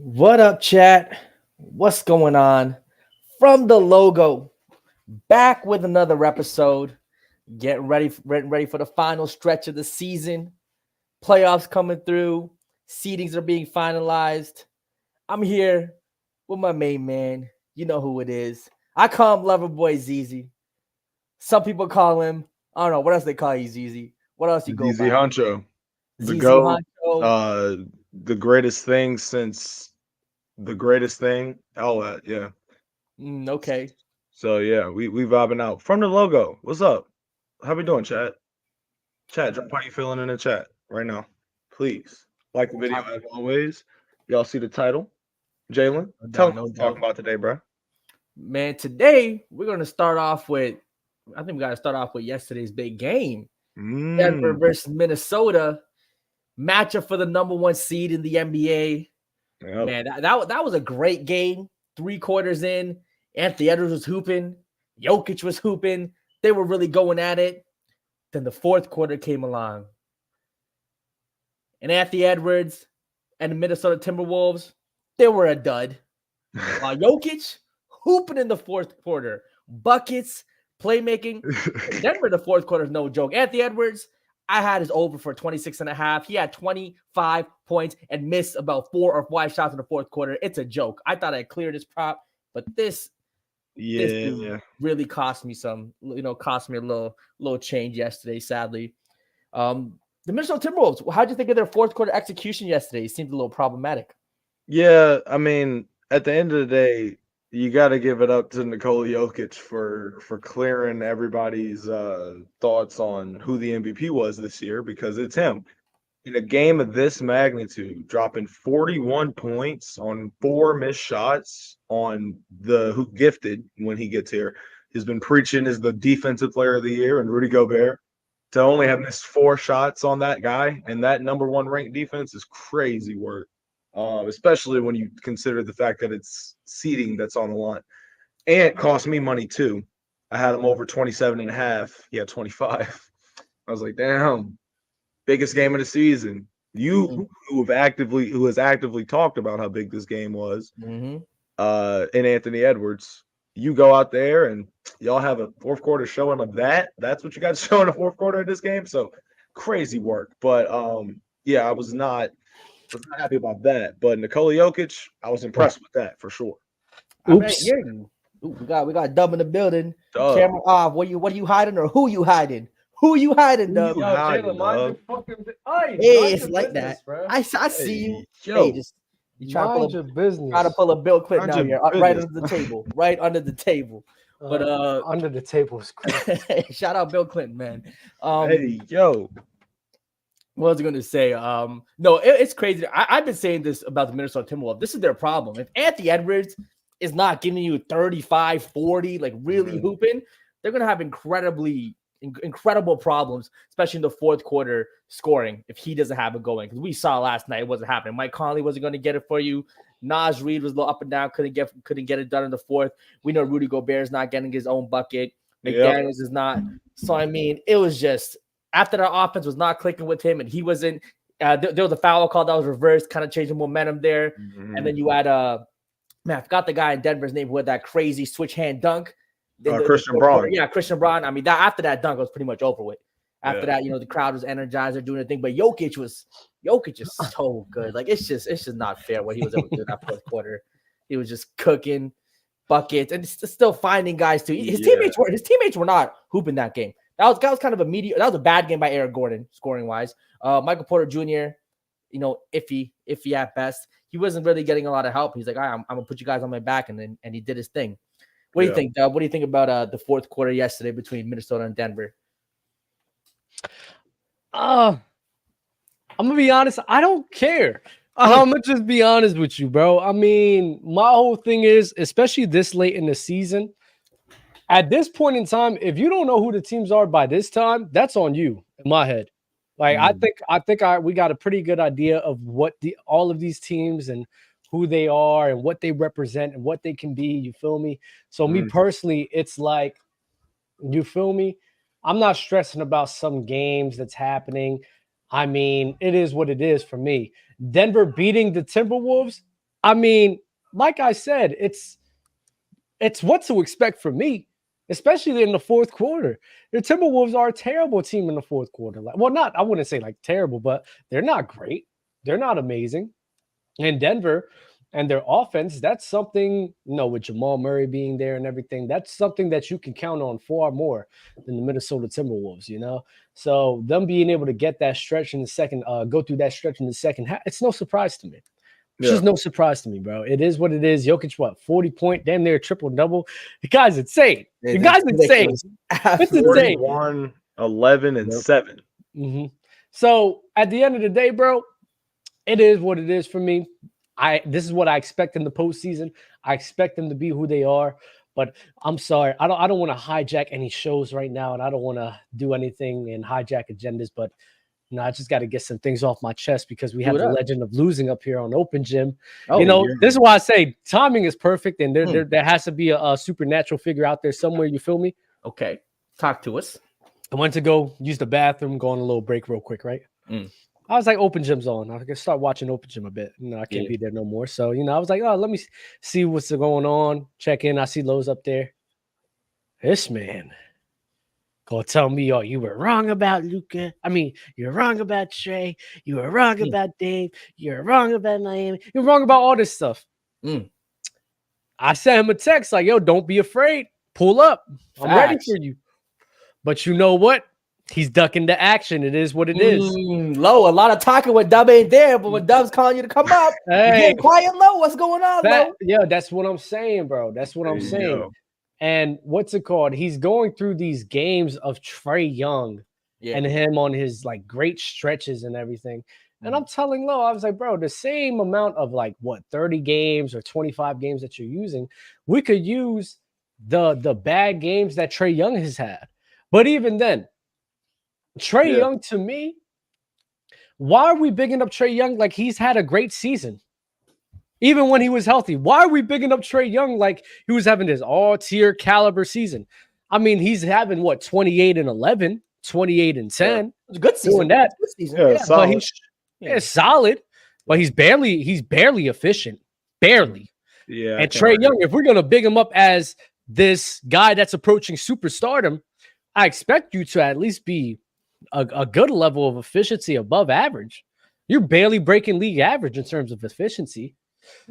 What up, chat? What's going on? From the logo, back with another episode. Getting ready for the final stretch of the season. Playoffs coming through. Seedings are being finalized. I'm here with my main man. You know who it is. I call him Loverboy ZZ. Some people call him, I don't know, what else they call you, ZZ? What else you go Easy by? Honcho, the ZZ GOAT, Honcho. the greatest thing since the greatest thing. All that, yeah. Okay. So yeah, we vibing out from the logo. What's up? How we doing, chat? Chat, drop how you feeling in the chat right now, please. Like the video as always. Y'all see the title, Jalen? No Tell doubt, me what no we're talking doubt. about today, bro. Man, today we're going to start off with, I think we got to start off with yesterday's big game. Denver Mm, versus Minnesota, matchup for the number one seed in the NBA. yep. Man, that was a great game. 3 quarters in, Anthony Edwards was hooping, Jokic was hooping. They were really going at it. Then the fourth quarter came along. And Anthony Edwards and the Minnesota Timberwolves, they were a dud. While Jokic hooping in the fourth quarter, buckets, playmaking. Denver, the fourth quarter is no joke. Anthony Edwards, I had his over for 26 and a half. He had 25 points and missed about 4 or 5 shots in the fourth quarter. It's a joke. I thought I cleared his prop, but this dude Yeah. really cost me cost me a little change yesterday, sadly. The Minnesota Timberwolves, how'd you think of their fourth quarter execution yesterday? It seemed a little problematic. Yeah, I mean, at the end of the day, you got to give it up to Nikola Jokic for clearing everybody's thoughts on who the MVP was this year because it's him. In a game of this magnitude, dropping 41 points on 4 missed shots on the who gifted when he gets here. He's been preaching as the defensive player of the year and Rudy Gobert. To only have missed 4 shots on that guy and that number one ranked defense is crazy work. Especially when you consider the fact that it's seating that's on the line. And it cost me money too. I had him over 27 and a half. He had 25. I was like, damn, biggest game of the season. Mm-hmm. You who has actively talked about how big this game was, Mm-hmm. and Anthony Edwards, you go out there and y'all have a fourth quarter showing of that. That's what you got to show in the fourth quarter of this game. So crazy work. But yeah, I was not happy about that. But Nikola Jokic, I was impressed with that for sure. I mean, Oops. hear you. Ooh, we got Dub in the building. Duh. Camera off. What are you hiding or who you hiding? Who you hiding, Who Dub? you Yo, hiding, Jalen, mind your dog? fucking hey, Hey, mind it's your like business, that. bro. I see you. Hey, Hey, yo, just you try to Mind your pull a business. Bill Clinton mind out your here, right business. under the table, right under the table. But Under the table is crazy. shout out Bill Clinton, man. Um, Hey, yo. what was I going to say? No, it's crazy. I've been saying this about the Minnesota Timberwolves. This is their problem. If Anthony Edwards is not giving you 35, 40, like really Mhm. hooping, they're going to have incredible problems, especially in the fourth quarter scoring if he doesn't have it going. Because we saw last night it wasn't happening. Mike Conley wasn't going to get it for you. Nas Reed was a little up and down, couldn't get it done in the fourth. We know Rudy Gobert is not getting his own bucket. Yep. McDaniels is not. So I mean, it was just after the offense was not clicking with him, and he wasn't. There was a foul call that was reversed, kind of changed the momentum there. And then you had man, I forgot the guy in Denver's name who had that crazy switch hand dunk. Christian Braun. Yeah, Christian Braun. I mean, that after that dunk, it was pretty much over with. After that, the crowd was energized, they're doing their thing. But Jokic is so good. Like it's just not fair what he was able to do in that fourth quarter. He was just cooking buckets and still finding guys too. His teammates were not hooping that game. That was kind of that was a bad game by Eric Gordon scoring wise. Michael Porter Jr., iffy at best. He wasn't really getting a lot of help. He's like, I'm gonna put you guys on my back, and he did his thing. What do you think, Dub? What do you think about the fourth quarter yesterday between Minnesota and Denver? I'm gonna be honest. I don't care. I'm gonna just be honest with you, bro. I mean, my whole thing is, especially this late in the season, at this point in time, if you don't know who the teams are by this time, that's on you. In my head, like I think we got a pretty good idea of what all of these teams and who they are and what they represent and what they can be. You feel me? So me personally, it's like, you feel me? I'm not stressing about some games that's happening. I mean, it is what it is for me. Denver beating the Timberwolves, I mean, like I said, it's what to expect from me, especially in the fourth quarter. The Timberwolves are a terrible team in the fourth quarter. I wouldn't say like terrible, but they're not great. They're not amazing. And Denver and their offense, that's something, with Jamal Murray being there and everything, that's something that you can count on far more than the Minnesota Timberwolves, So them being able to get that stretch in the second, go through that stretch in the second half, it's no surprise to me. It's just no surprise to me, bro. It is what it is. Jokic, 40-point, damn near triple-double. The guy's insane. The guy's insane. It's insane. 41, 11, and 7. Mm-hmm. So at the end of the day, bro, it is what it is for me. This is what I expect in the postseason. I expect them to be who they are. But I'm sorry, I don't want to hijack any shows right now, and I don't want to do anything and hijack agendas. But I just got to get some things off my chest because we have the legend of losing up here on Open Gym. This is why I say timing is perfect, and there has to be a supernatural figure out there somewhere. You feel me? Okay, talk to us. I went to go use the bathroom, go on a little break real quick, right? I was like, Open Gym's on. I can start watching Open Gym a bit. I can't be there no more. So, I was like, oh, let me see what's going on. Check in. I see Lowe's up there. This man gonna tell me, oh, you were wrong about Luka. I mean, you're wrong about Trae. You were wrong about Dave. You're wrong about Miami. You're wrong about all this stuff. I sent him a text like, yo, don't be afraid. Pull up. I'm ready for you. But you know what? He's ducking the action. It is what it is. Low, a lot of talking when Dub ain't there, but when Dub's calling you to come up, hey, quiet, Low. What's going on, Low? Yeah, that's what I'm saying, bro. That's what I'm saying. Go. And what's it called? He's going through these games of Trey Young and him on his like great stretches and everything. And I'm telling Low, I was like, bro, the same amount of 30 games or 25 games that you're using, we could use the bad games that Trey Young has had. But even then, Trey Young, to me, why are we bigging up Trey Young like he's had a great season? Even when he was healthy, why are we bigging up Trey Young like he was having this all-tier caliber season? I mean, he's having 28-11, 28-10. It's a good season. Doing that. Good season. Solid. But solid, but he's barely efficient. Barely. Yeah. And Trey Young, if we're gonna big him up as this guy that's approaching superstardom, I expect you to at least be a good level of efficiency above average. You're barely breaking league average in terms of efficiency.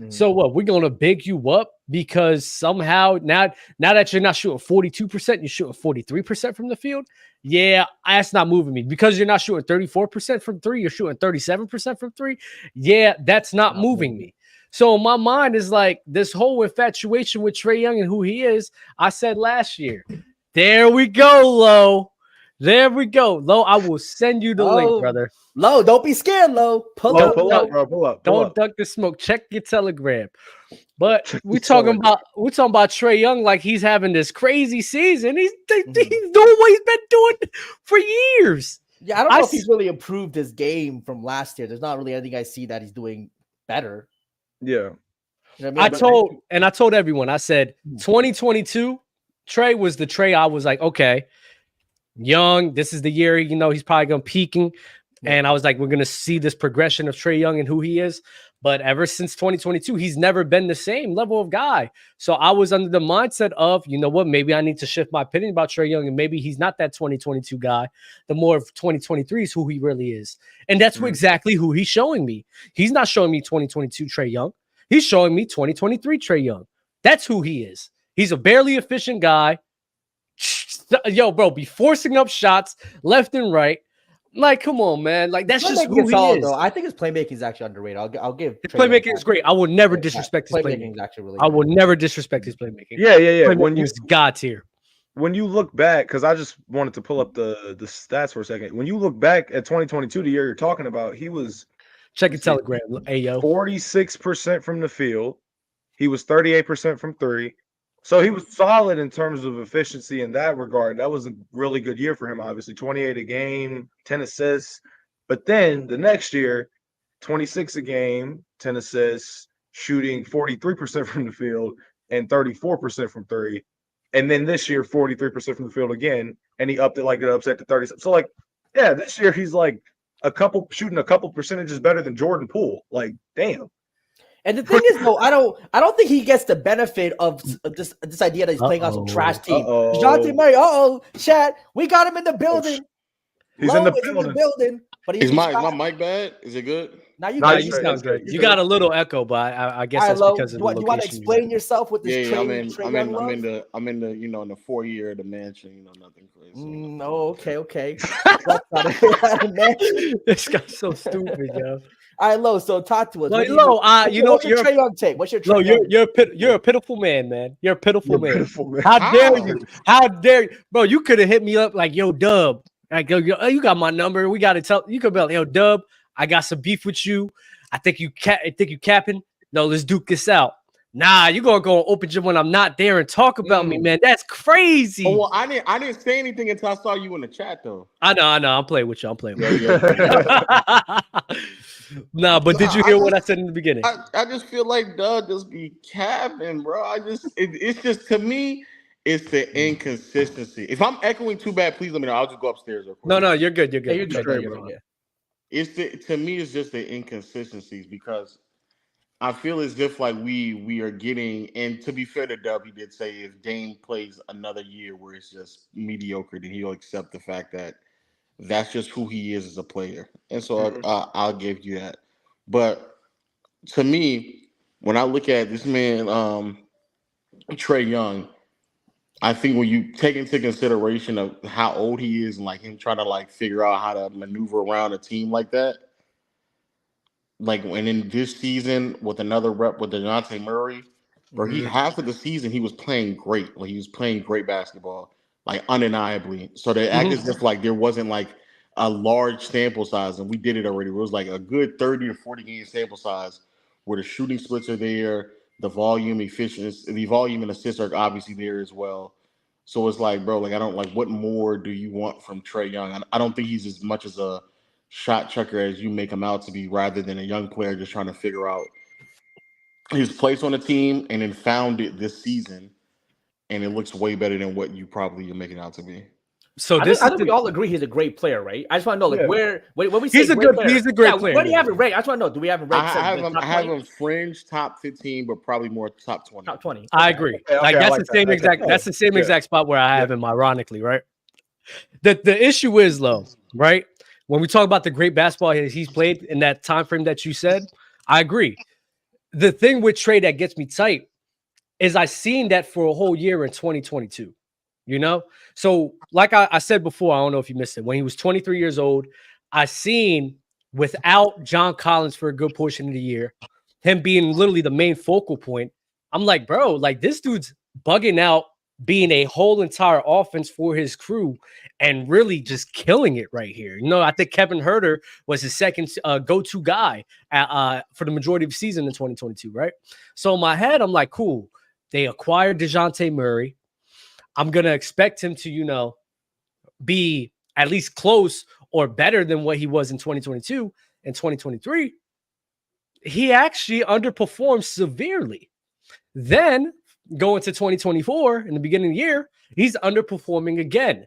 So what? We're going to big you up because somehow now that you're not shooting 42%, you're shooting 43% from the field. Yeah, that's not moving me. Because you're not shooting 34% from three, you're shooting 37% from three. Yeah, that's not moving me. So my mind is like this whole infatuation with Trey Young and who he is. I said last year, there we go, Lo. There we go. Lo, I will send you the link, brother. Lo, don't be scared, Lo. Pull up, bro. Pull up. Don't duck the smoke. Check your Telegram. But we're talking about Trey Young like he's having this crazy season. He's doing what he's been doing for years. Yeah, I don't know if he's really improved his game from last year. There's not really anything I see that he's doing better. Yeah. You know what I mean? I told everyone, I said 2022, Trey was the Trey. I was like, okay, Young, this is the year, he's probably going to peaking. And I was like, we're going to see this progression of Trey Young and who he is. But ever since 2022, he's never been the same level of guy. So I was under the mindset of, you know what, maybe I need to shift my opinion about Trey Young, and maybe he's not that 2022 guy. The more of 2023 is who he really is. And that's exactly who he's showing me. He's not showing me 2022 Trey Young. He's showing me 2023 Trey Young. That's who he is. He's a barely efficient guy. Yo, bro, be forcing up shots left and right. Like, come on, man. Like, that's just who he is. Though. I think his playmaking is actually underrated. I'll give his playmaking is great. I will never disrespect his playmaking. Is actually really I will never disrespect his playmaking. Yeah. When you God tier. When you look back, because I just wanted to pull up the stats for a second. When you look back at 2022, the year you're talking about, he was check your Telegram, Ayo. 46% from the field. He was 38% from three. So he was solid in terms of efficiency in that regard. That was a really good year for him, obviously. 28 a game, 10 assists. But then the next year, 26 a game, 10 assists, shooting 43% from the field and 34% from three. And then this year, 43% from the field again, and he upped it like it upset to 30. So, yeah, this year he's shooting a couple percentages better than Jordan Poole. Like, damn. And the thing is, though, I don't think he gets the benefit of this idea that he's playing on some trash team. DeJounte Murray, Chad, we got him in the building. He's Lowe in the is building. in the building. But Is my mic bad? Is it good? Now you you sound good. You got a little echo, but I guess that's because of the location. You want to explain yourself with this I'm in the in the 4 year of the mansion, nothing crazy. Okay. This guy's so stupid, yo. All right, Lo. So talk to us. What's your Trey Young take? What's your Trey Young? You're You're a pitiful man. You're a pitiful man. How dare you? How dare you, bro? You could have hit me up like, yo, Dub. Like, yo, you got my number. We got to tell. You could be like, yo, Dub. I got some beef with you. I think you capping. No, let's duke this out. Nah, you're gonna go open gym when I'm not there and talk about me, man. That's crazy. Oh, well, I didn't say anything until I saw you in the chat, though. I know. I'm playing with you. Nah, but did you hear what I said in the beginning? I just feel like Doug just be capping, bro. It's just to me, it's the inconsistency. If I'm echoing too bad, please let me know. I'll just go upstairs. No, you're good. You're good. Yeah, you're good. To me, it's just the inconsistencies because I feel as if like we are getting, and to be fair to Dub, he did say if Dame plays another year where it's just mediocre, then he'll accept the fact that that's just who he is as a player. And so I'll give you that. But to me, when I look at this man, Trey Young, I think when you take into consideration of how old he is and like him trying to like figure out how to maneuver around a team like that, like when in this season with another rep with DeJounte Murray, where he half of the season he was playing great, like he was playing great basketball, like undeniably. So they act as if like there wasn't like a large sample size, and we did it already. It was like a good 30 or 40 game sample size where the shooting splits are there. The volume, efficiency, the volume and assists are obviously there as well. So it's like, bro, like I don't like. What more do you want from Trey Young? I don't think he's as much as a shot chucker as you make him out to be, rather than a young player just trying to figure out his place on the team and then found it this season, and it looks way better than what you probably are making out to be. So I think we all agree he's a great player, right? I just want to know, like, where when we say he's a great player, where do you have it ranked? I just want to know, do we have it ranked? I have him fringe top 15, but probably more top 20. Top 20. I agree. Like that's the same exact. That's the same exact spot where I have him. Ironically, right? The issue is though, right? When we talk about the great basketball he's played in that time frame that you said, I agree. The thing with Trae that gets me tight is I seen that for a whole year in 2022. You know, so like I said before, I don't know if you missed it. When he was 23 years old, I seen without John Collins for a good portion of the year, him being literally the main focal point. I'm like, bro, like this dude's bugging out, being a whole entire offense for his crew and really just killing it right here. You know, I think Kevin Huerter was his second go-to guy for the majority of the season in 2022, right? So in my head, I'm like, cool. They acquired DeJounte Murray. I'm going to expect him to, you know, be at least close or better than what he was in 2022 and 2023. He actually underperformed severely. Then going to 2024 in the beginning of the year, he's underperforming again.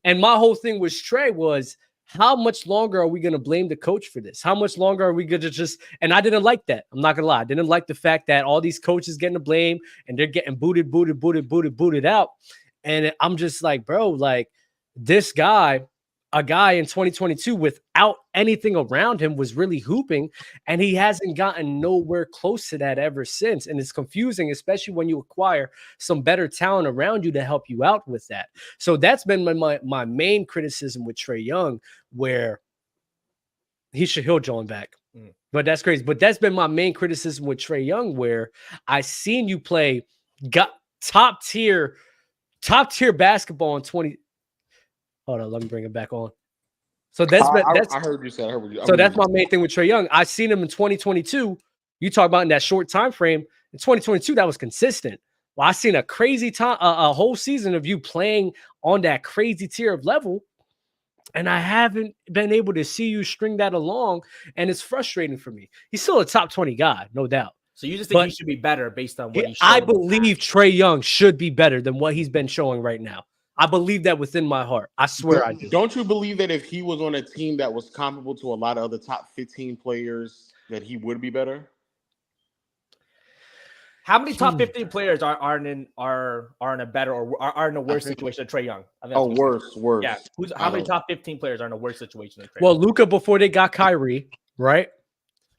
And my whole thing with Trae was, how much longer are we going to blame the coach for this? How much longer are we going to just, and I didn't like that. I'm not going to lie. I didn't like the fact that all these coaches getting the blame and they're getting booted out. And I'm just like, bro, like this guy, a guy in 2022 without anything around him was really hooping, and he hasn't gotten nowhere close to that ever since. And it's confusing, especially when you acquire some better talent around you to help you out with that. So that's been my main criticism with Trey Young, where he'll join back. But that's crazy. But that's been my main criticism with Trey Young, where I seen you play top tier basketball in 20. Hold on, let me bring it back on. So I heard you say. So that's my main thing with Trey Young. I seen him in 2022. You talk about in that short time frame in 2022, that was consistent. Well, I seen a crazy time, a whole season of you playing on that crazy tier of level, and I haven't been able to see you string that along, and it's frustrating for me. He's still a top 20 guy, no doubt. So you just think he should be better based on what he's showing? I believe Trey Young should be better than what he's been showing right now. I believe that within my heart. I swear I do. Don't you believe that if he was on a team that was comparable to a lot of other top 15 players, that he would be better? How many top 15 players are in a better or are in a worse situation than Trey Young? I think that's worse. Yeah. How many top 15 players are in a worse situation than Trey Well, Young? Luka before they got Kyrie, right?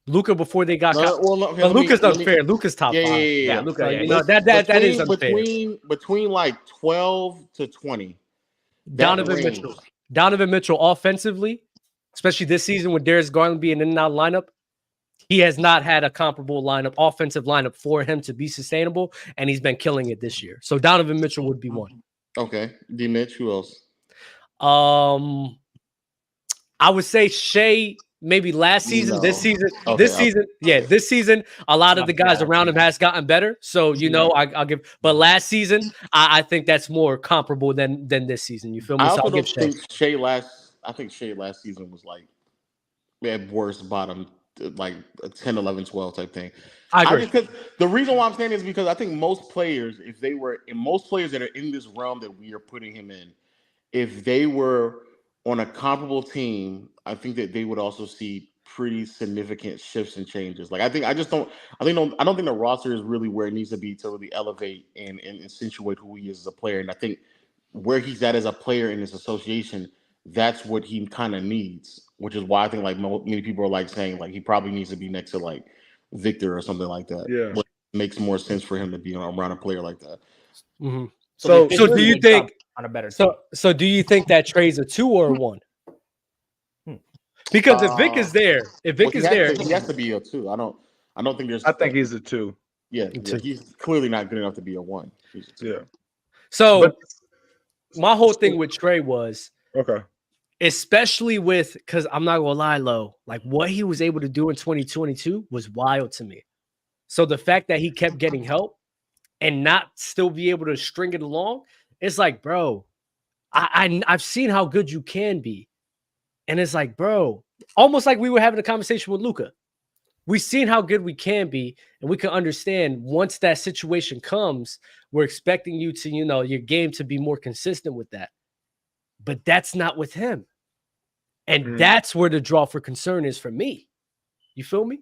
Luka before they got Kyrie. But Luka's unfair. Luka's top 5. Yeah, Luka. So, Yeah, you know, that is unfair. Between like 12 to 20. Donovan Mitchell offensively, especially this season with Darius Garland being in and out lineup, he has not had a comparable offensive lineup for him to be sustainable, and he's been killing it this year. So Donovan Mitchell would be one. Okay. D. Mitch, who else? I would say Shea maybe last season, No. this season, Okay, this season, a lot of the guys around him has gotten better. So, you know, I'll give, but last season, I think that's more comparable than this season. You feel me? I So also I'll give don't think Shea last season was like at worst bottom, like a 10, 11, 12 type thing. I agree. Because the reason why I'm saying is because I think most players, most players that are in this realm that we are putting him in, if they were on a comparable team, I think that they would also see pretty significant shifts and changes. Like I don't think the roster is really where it needs to be to really elevate and accentuate who he is as a player. And I think where he's at as a player in this association, that's what he kind of needs, which is why I think like many people are like saying like he probably needs to be next to like Victor or something like that. Yeah, which makes more sense for him to be around a player like that. Mm-hmm. So do you think on a better team? So do you think that Trae's a 2 or a 1? Because if Vic is there, he has to be a 2. I don't think there's. I think he's a 2. Yeah, he's clearly not good enough to be a 1. He's a 2. Yeah. So my whole thing with Trae was especially with, because I'm not gonna lie, Lo, like what he was able to do in 2022 was wild to me. So the fact that he kept getting help and not still be able to string it along, it's like, bro, I've seen how good you can be. And it's like, bro, almost like we were having a conversation with Luka. We've seen how good we can be, and we can understand once that situation comes, we're expecting you to, you know, your game to be more consistent with that. But that's not with him. And that's where the draw for concern is for me. You feel me?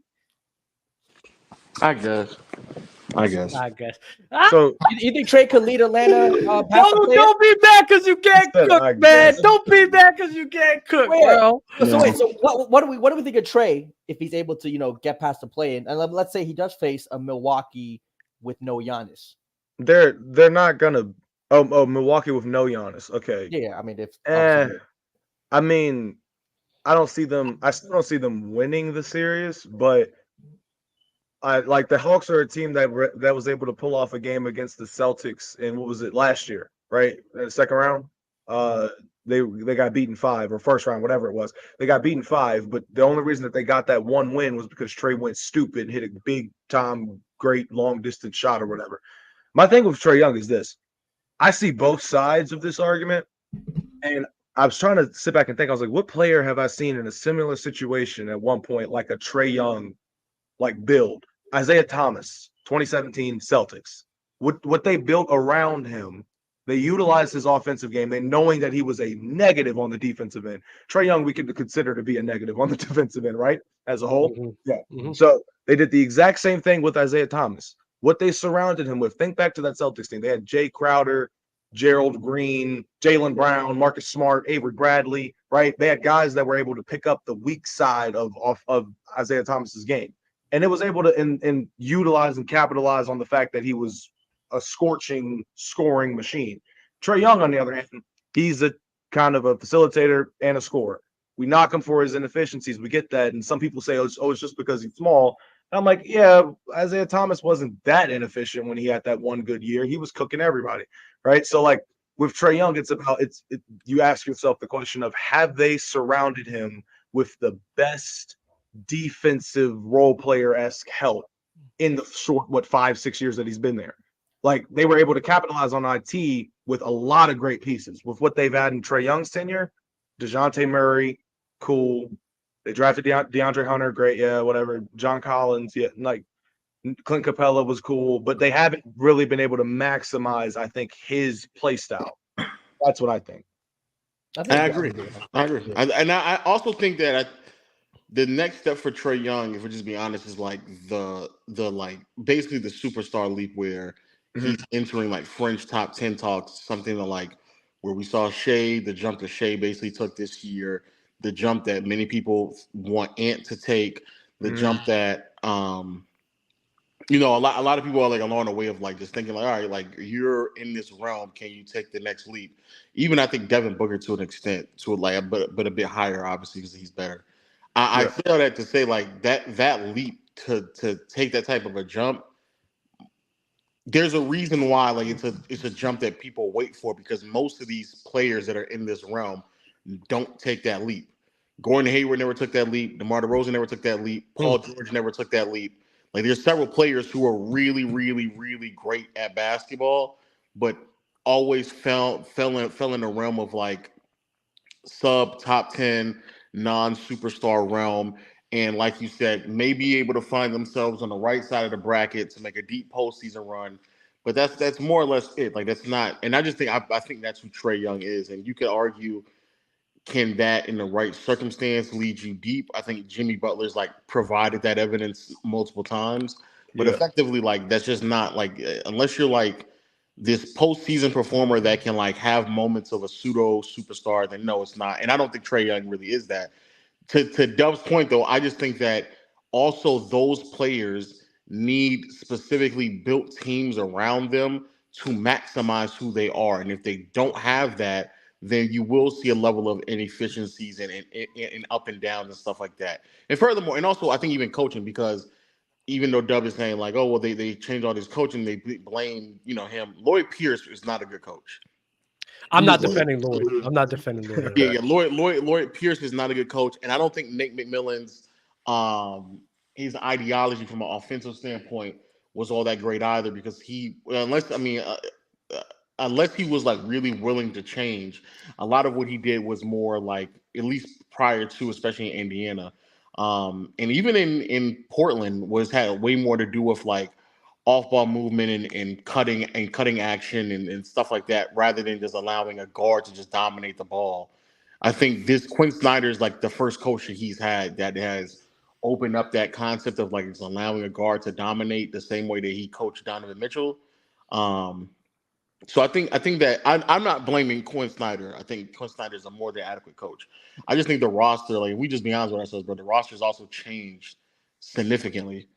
I guess. So you think Trae could lead Atlanta? Don't be mad because you can't cook, man. Don't be mad because you can't cook, bro. So what do we think of Trae if he's able to, you know, get past the play? And let's say he does face a Milwaukee with no Giannis. They're not gonna. Milwaukee with no Giannis. Okay. Yeah, I mean I mean, I still don't see them winning the series, but I like the Hawks are a team that was able to pull off a game against the Celtics in what was it last year, right? In the second round, they got beaten 5 or first round, whatever it was. They got beaten 5, but the only reason that they got that one win was because Trae went stupid and hit a big time, great long distance shot or whatever. My thing with Trey Young is this: I see both sides of this argument, and I was trying to sit back and think. I was like, what player have I seen in a similar situation at one point, like a Trey Young, like build? Isaiah Thomas, 2017 Celtics. What they built around him, they utilized his offensive game, and knowing that he was a negative on the defensive end. Trey Young, we could consider to be a negative on the defensive end, right? As a whole. Mm-hmm. Yeah. Mm-hmm. So they did the exact same thing with Isaiah Thomas. What they surrounded him with, think back to that Celtics team. They had Jay Crowder, Gerald Green, Jaylen Brown, Marcus Smart, Avery Bradley, right? They had guys that were able to pick up the weak side of Isaiah Thomas's game. And it was able to and utilize and capitalize on the fact that he was a scorching scoring machine. Trey Young, on the other hand, he's a kind of a facilitator and a scorer. We knock him for his inefficiencies. We get that. And some people say, it's just because he's small. And I'm like, yeah, Isaiah Thomas wasn't that inefficient when he had that one good year. He was cooking everybody, right? So, like, with Trey Young, you ask yourself the question of, have they surrounded him with the best defensive role player-esque help in the short 5-6 years that he's been there? Like, they were able to capitalize on IT with a lot of great pieces. With what they've had in Trey Young's tenure, DeJounte Murray, cool. They drafted DeAndre Hunter, great, yeah, whatever. John Collins, yeah, like Clint Capella was cool, but they haven't really been able to maximize, I think, his play style. That's what I think. I agree. And I also think that the next step for Trey Young, if we're just being honest, is like the like basically the superstar leap where he's entering like French top 10 talks, something to like where we saw Shea, the jump that Shea basically took this year, the jump that many people want Ant to take, the jump that you know, a lot of people are like along the way of like just thinking like, all right, like you're in this realm, can you take the next leap? Even I think Devin Booker to an extent, to like, but a bit higher, obviously, because he's better. I feel that to say like that leap to take that type of a jump, there's a reason why like it's a jump that people wait for because most of these players that are in this realm don't take that leap. Gordon Hayward never took that leap. DeMar DeRozan never took that leap. Paul George never took that leap. Like there's several players who are really, really, really great at basketball, but always fell in the realm of like sub top 10 non-superstar realm. And like you said, may be able to find themselves on the right side of the bracket to make a deep postseason run. But that's more or less it. Like that's not, and I just think I think that's who Trey Young is. And you could argue, can that in the right circumstance lead you deep? I think Jimmy Butler's like provided that evidence multiple times, but effectively, like that's just not like unless you're like this postseason performer that can like have moments of a pseudo superstar, then no, it's not. And I don't think Trey Young really is that. To Dub's point though, I just think that also those players need specifically built teams around them to maximize who they are. And if they don't have that, then you will see a level of inefficiencies and up and downs and stuff like that. And furthermore, and also I think even coaching, because even though Dub is saying like, oh, well, they changed all this coaching, they blame, you know, him. Lloyd Pierce is not a good coach. I'm not defending Lloyd. I'm not defending Lloyd. Yeah. Lloyd Pierce is not a good coach, and I don't think Nate McMillan's his ideology from an offensive standpoint was all that great either. Because unless he was like really willing to change, a lot of what he did was more like at least prior to, especially in Indiana, and even in Portland, had way more to do with like off-ball movement and cutting action and stuff like that, rather than just allowing a guard to just dominate the ball. I think this Quinn Snyder is like the first coach that he's had that has opened up that concept of like just allowing a guard to dominate the same way that he coached Donovan Mitchell. So I think that I'm not blaming Quinn Snyder. I think Quinn Snyder is a more than adequate coach. I just think the roster, like we just be honest with ourselves, but the roster's also changed significantly.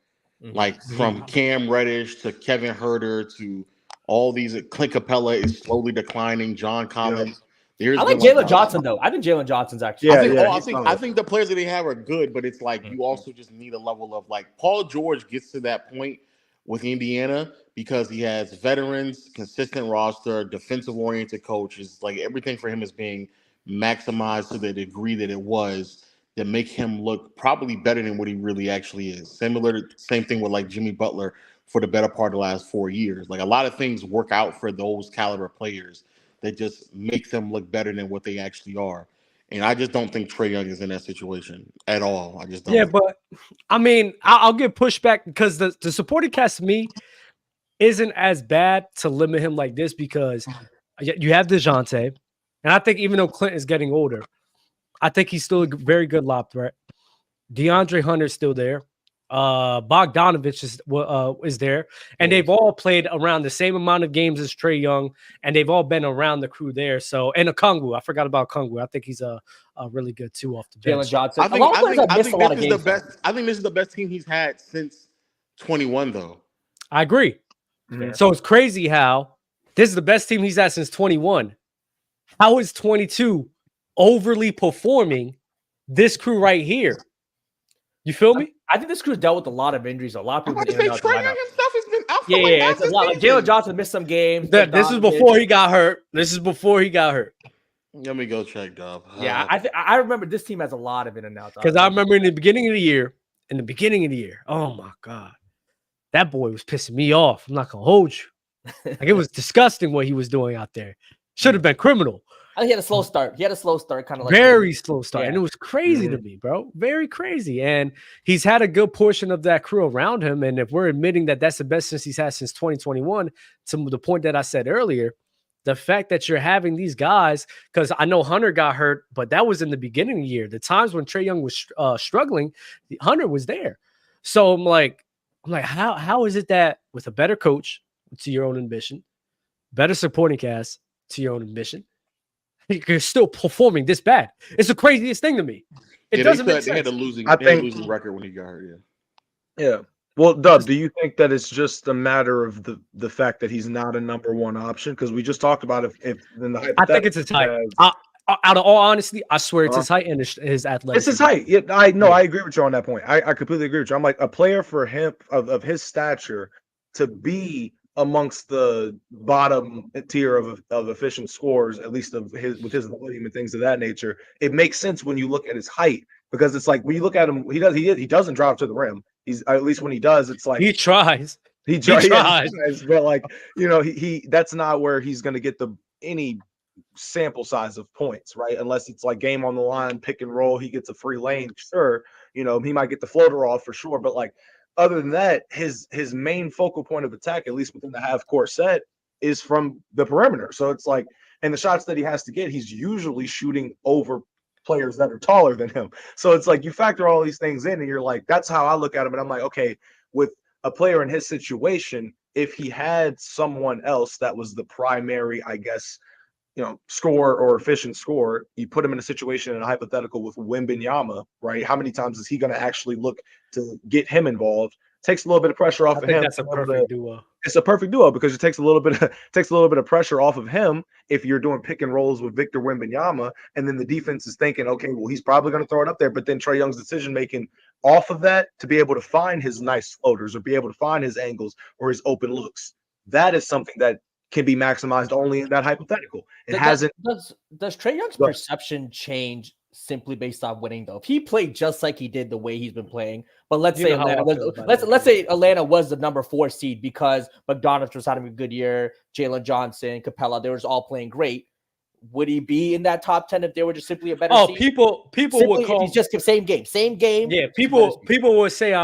Like from Cam Reddish to Kevin Herter to all these. Clint Capella is slowly declining. John Collins. I like Jalen Johnson though. I think Jalen Johnson's actually. I think the players that they have are good, but it's like you also just need a level of like Paul George gets to that point with Indiana because he has veterans, consistent roster, defensive oriented coaches. Like everything for him is being maximized to the degree that it was, that make him look probably better than what he really actually is. Same thing with like Jimmy Butler for the better part of the last 4 years. Like a lot of things work out for those caliber players that just make them look better than what they actually are. And I just don't think Trey Young is in that situation at all. I just don't. Yeah, but I mean, I'll give pushback because the supporting cast to me isn't as bad to limit him like this because you have DeJounte, and I think even though Clint is getting older, I think he's still a very good lob threat. DeAndre Hunter's still there. Bogdanovich is there, and they've all played around the same amount of games as Trey Young, and they've all been around the crew there. So, and Okongwu, I forgot about Okongwu. I think he's a really good too off the bench. Jalen Johnson. I think this is the best team he's had since 21, though. I agree. Mm-hmm. So it's crazy how this is the best team he's had since 21. How is 22 overly performing this crew right here? You feel me? I think this crew's dealt with a lot of injuries. A lot of people. Trey Young himself has been out. Yeah, it's a lot. Like Jalen Johnson missed some games. This is before he got hurt. Let me go check, Dub. Yeah, I remember this team has a lot of in and outs. Because I remember in the beginning of the year, oh my God, that boy was pissing me off. I'm not gonna hold you. Like it was disgusting what he was doing out there. Should have been criminal. I think he had a slow start. Kind of like very slow start, and it was crazy to me, bro. Very crazy. And he's had a good portion of that crew around him. And if we're admitting that that's the best since he's had since 2021, to the point that I said earlier, the fact that you're having these guys, because I know Hunter got hurt, but that was in the beginning of the year. The times when Trey Young was struggling, Hunter was there. So I'm like, how is it that with a better coach to your own ambition, better supporting cast to your own ambition, you're still performing this bad? It's the craziest thing to me. It doesn't make sense. They had a losing record when he got hurt. Yeah. Well, Dub, do you think that it's just a matter of the fact that he's not a number one option? Because we just talked about if in the I think it's his height. Out of all honesty, I swear it's his height and his athleticism. It's his height. Yeah, I agree with you on that point. I completely agree with you. I'm like, a player for him of his stature to be amongst the bottom tier of efficient scores, at least with his volume and things of that nature, it makes sense when you look at his height, because it's like when you look at him, he doesn't drive to the rim. He's, at least when he does, it's like he tries. He tries, but like, you know, he that's not where he's going to get any sample size of points, right? Unless it's like game on the line, pick and roll, he gets a free lane, sure. You know, he might get the floater off for sure, but like other than that, his main focal point of attack, at least within the half court set, is from the perimeter. So it's like, and the shots that he has to get, he's usually shooting over players that are taller than him. So it's like you factor all these things in and you're like, that's how I look at him. And I'm like, okay, with a player in his situation, if he had someone else that was the primary, I guess, you know, score or efficient score, you put him in a situation in a hypothetical with Wembanyama, right? How many times is he going to actually look to get him involved? Takes a little bit of pressure off of him. That's a perfect duo. It's a perfect duo because it takes a little bit of pressure off of him if you're doing pick and rolls with Victor Wembanyama, and then the defense is thinking, okay, well, he's probably going to throw it up there, but then Trey Young's decision making off of that to be able to find his nice floaters or be able to find his angles or his open looks, that is something that can be maximized only in that hypothetical. Does Trey Young's perception change simply based on winning though? If he played just like he did the way he's been playing, but let's say Atlanta was the number 4 seed because McDonough was having a good year, Jalen Johnson, Capella, they were all playing great. Would he be in that top 10 if they were just simply a better seed? People would call he's just same game. Yeah, people would say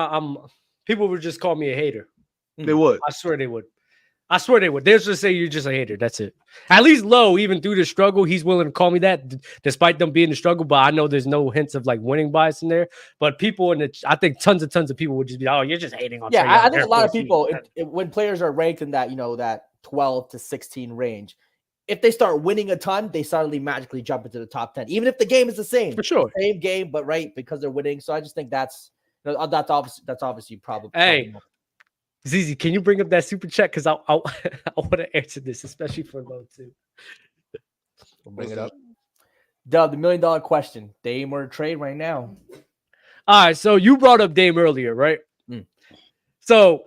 people would just call me a hater. They would. I swear they would. They'll just say you're just a hater. That's it. At least Low, even through the struggle, he's willing to call me that, despite them being in the struggle. But I know there's no hints of like winning bias in there. But people I think tons of people would just be, oh, you're just hating on. Yeah, I think a lot of people, when players are ranked in that, you know, that 12 to 16 range, if they start winning a ton, they suddenly magically jump into the top 10, even if the game is the same. For sure, same game, but right because they're winning. So I just think that's obviously probably. Hey. Zizi, can you bring up that super chat? Because I want to answer this, especially for Low too. We'll bring it up. Dub, the $1 million question: Dame or Trae right now? All right, so you brought up Dame earlier, right? So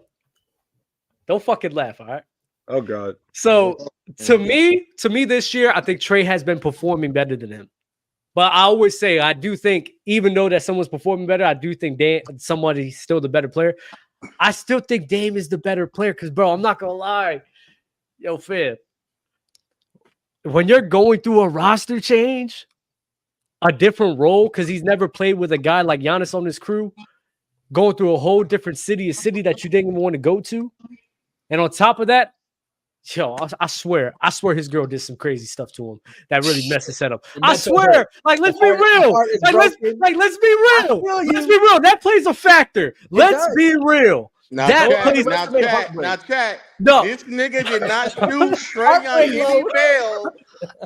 don't fucking laugh, all right? Oh God. So to me, this year, I think Trae has been performing better than him. But I always say, I do think, even though that someone's performing better, I do think somebody's still the better player. I still think Dame is the better player because, bro, I'm not going to lie. Yo, fam, when you're going through a roster change, a different role, because he's never played with a guy like Giannis on his crew, going through a whole different city, a city that you didn't even want to go to. And on top of that, yo, I swear his girl did some crazy stuff to him that really messed his setup. I swear, like, let's be real. Let's be real. Let's be real. That plays a factor. Let's be real. Now, chat. No. This nigga did not shoot Trey Young any bail